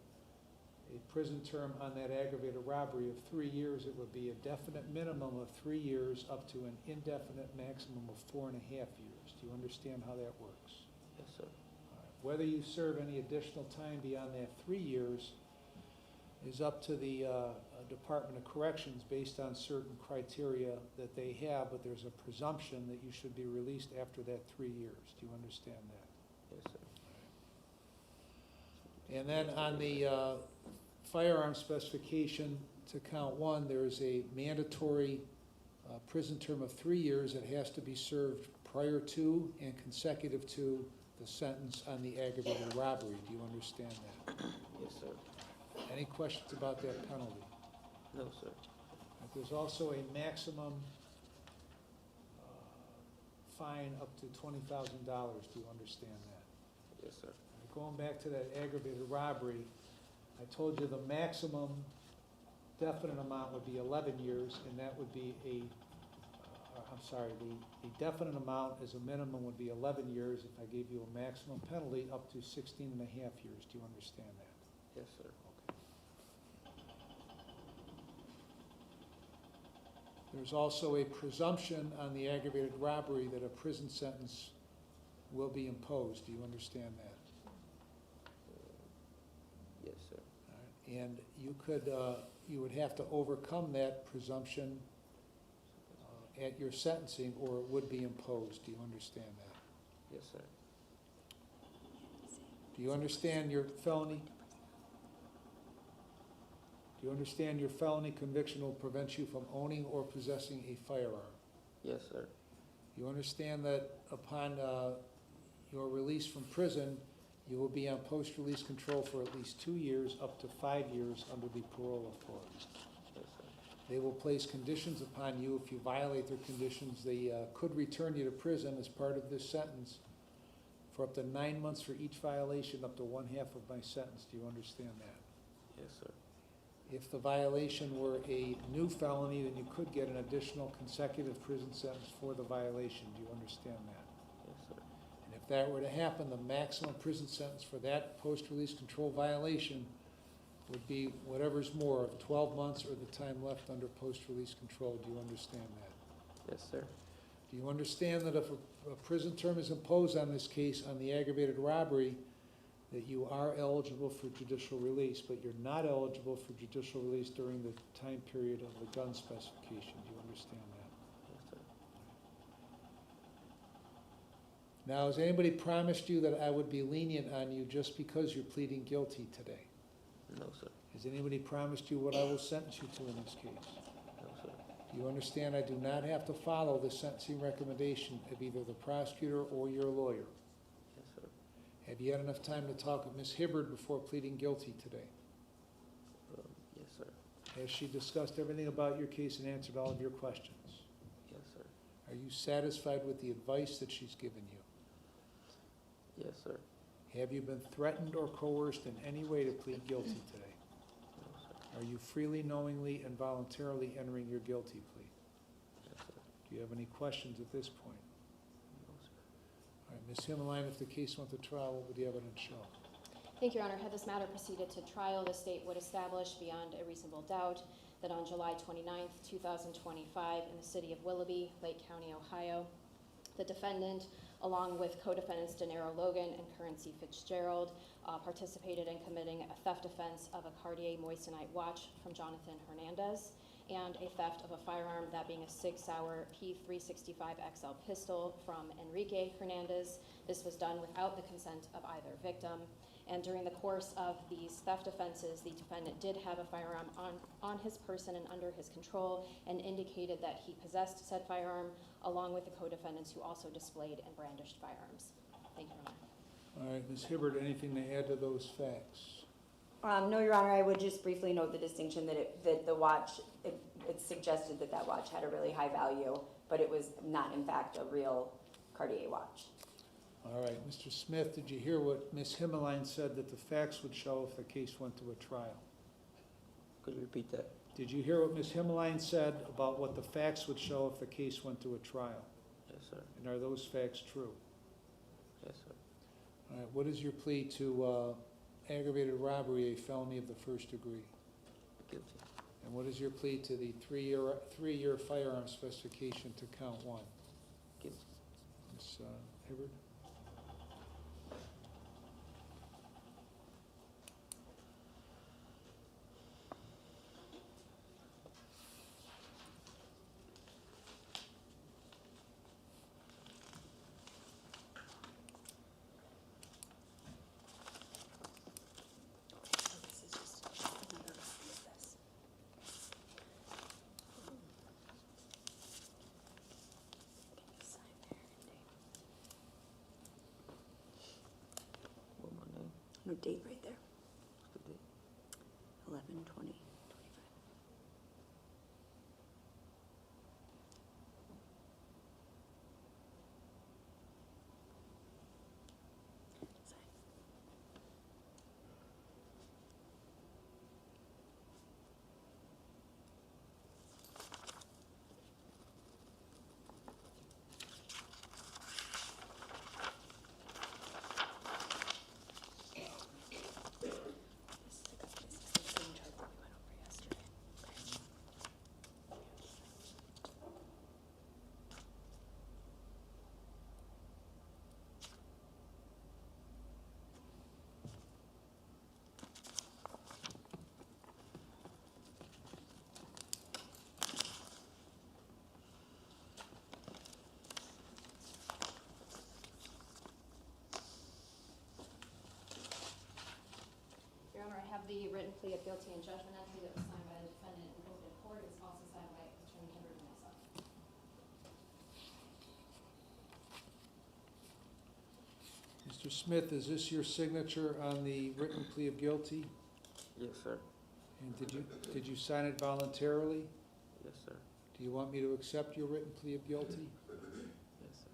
prison term on that aggravated robbery of 3 years, it would be a definite minimum of 3 years up to an indefinite maximum of 4.5 years. Do you understand how that works? Yes, sir. All right. Whether you serve any additional time beyond that 3 years is up to the Department of Corrections based on certain criteria that they have, but there's a presumption that you should be released after that 3 years. Do you understand that? Yes, sir. And then on the firearm specification to count one, there is a mandatory prison term of 3 years that has to be served prior to and consecutive to the sentence on the aggravated robbery. Do you understand that? Yes, sir. Any questions about that penalty? No, sir. There's also a maximum fine up to $20,000. Do you understand that? Yes, sir. Going back to that aggravated robbery, I told you the maximum definite amount would be 11 years, and that would be the definite amount as a minimum would be 11 years if I gave you a maximum penalty up to 16.5 years. Do you understand that? Yes, sir. There's also a presumption on the aggravated robbery that a prison sentence will be imposed. Do you understand that? Yes, sir. All right. And you would have to overcome that presumption at your sentencing, or it would be imposed. Do you understand that? Yes, sir. Do you understand your felony? Do you understand your felony conviction will prevent you from owning or possessing a firearm? Yes, sir. You understand that upon your release from prison, you will be on post-release control for at least 2 years, up to 5 years under the parole authority. Yes, sir. They will place conditions upon you. If you violate their conditions, they could return you to prison as part of this sentence for up to 9 months for each violation, up to 1/2 of my sentence. Do you understand that? Yes, sir. If the violation were a new felony, then you could get an additional consecutive prison sentence for the violation. Do you understand that? Yes, sir. And if that were to happen, the maximum prison sentence for that post-release control violation would be whatever's more of 12 months or the time left under post-release control. Do you understand that? Yes, sir. Do you understand that if a prison term is imposed on this case on the aggravated robbery, that you are eligible for judicial release, but you're not eligible for judicial release during the time period of the gun specification? Do you understand that? Yes, sir. Now, has anybody promised you that I would be lenient on you just because you're pleading guilty today? No, sir. Has anybody promised you what I will sentence you to in this case? No, sir. Do you understand I do not have to follow the sentencing recommendation of either the prosecutor or your lawyer? Yes, sir. Have you had enough time to talk with Ms. Hibbard before pleading guilty today? Yes, sir. Has she discussed everything about your case and answered all of your questions? Yes, sir. Are you satisfied with the advice that she's given you? Yes, sir. Have you been threatened or coerced in any way to plead guilty today? No, sir. Are you freely, knowingly, and voluntarily entering your guilty plea? Yes, sir. Do you have any questions at this point? No, sir. All right, Ms. Himmeline, if the case went to trial, what would the evidence show? Thank you, Your Honor. Had this matter proceeded to trial, the state would establish beyond a reasonable doubt that on July 29th, 2025, in the city of Willoughby, Lake County, Ohio, the defendant, along with co-defendants De Niro Logan and Currency Fitzgerald, participated in committing a theft offense of a Cartier Moissanite watch from Jonathan Hernandez and a theft of a firearm, that being a Sig Sauer P365XL pistol from Enrique Hernandez. This was done without the consent of either victim. And during the course of these theft offenses, the defendant did have a firearm on his person and under his control, and indicated that he possessed said firearm along with the co-defendants, who also displayed and brandished firearms. Thank you, Your Honor. All right, Ms. Hibbard, anything to add to those facts? No, Your Honor, I would just briefly note the distinction that the watch, it suggested that that watch had a really high value, but it was not in fact a real Cartier watch. All right, Mr. Smith, did you hear what Ms. Himmeline said that the facts would show if the case went to a trial? Could you repeat that? Did you hear what Ms. Himmeline said about what the facts would show if the case went to a trial? Yes, sir. And are those facts true? Yes, sir. All right, what is your plea to aggravated robbery, a felony of the first degree? Guilty. And what is your plea to the three-year firearm specification to count one? Guilty. Ms. Hibbard? What my name? No date right there, The date. 11/20/25. Your Honor, I have the written plea of guilty and judgment entry that was signed by the defendant in open court. It's also signed by Attorney Hibbard and myself. Mr. Smith, is this your signature on the written plea of guilty? Yes, sir. And did you sign it voluntarily? Yes, sir. Do you want me to accept your written plea of guilty? Yes, sir.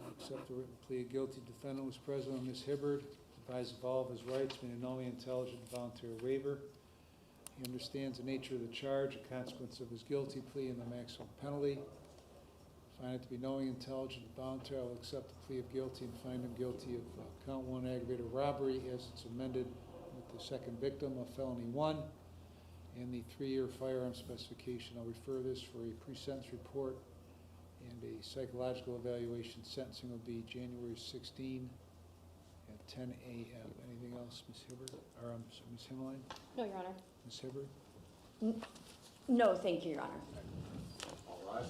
I accept the written plea of guilty. Defendant was present on Ms. Hibbard, advised of all of his rights, made a knowing, intelligent, voluntary waiver. He understands the nature of the charge, the consequence of his guilty plea, and the maximum penalty. Find it to be knowing, intelligent, and voluntary. I'll accept the plea of guilty and find him guilty of count one aggravated robbery as it's amended with the the second victim of felony 1, and the 3-year firearm specification. I'll refer this for a pre-sentence report, and a psychological evaluation. Sentencing will be January 16 at 10 a.m. Anything else, Ms. Hibbert, or Ms. Himmeline? No, Your Honor. Ms. Hibbert? No, thank you, Your Honor. All rise.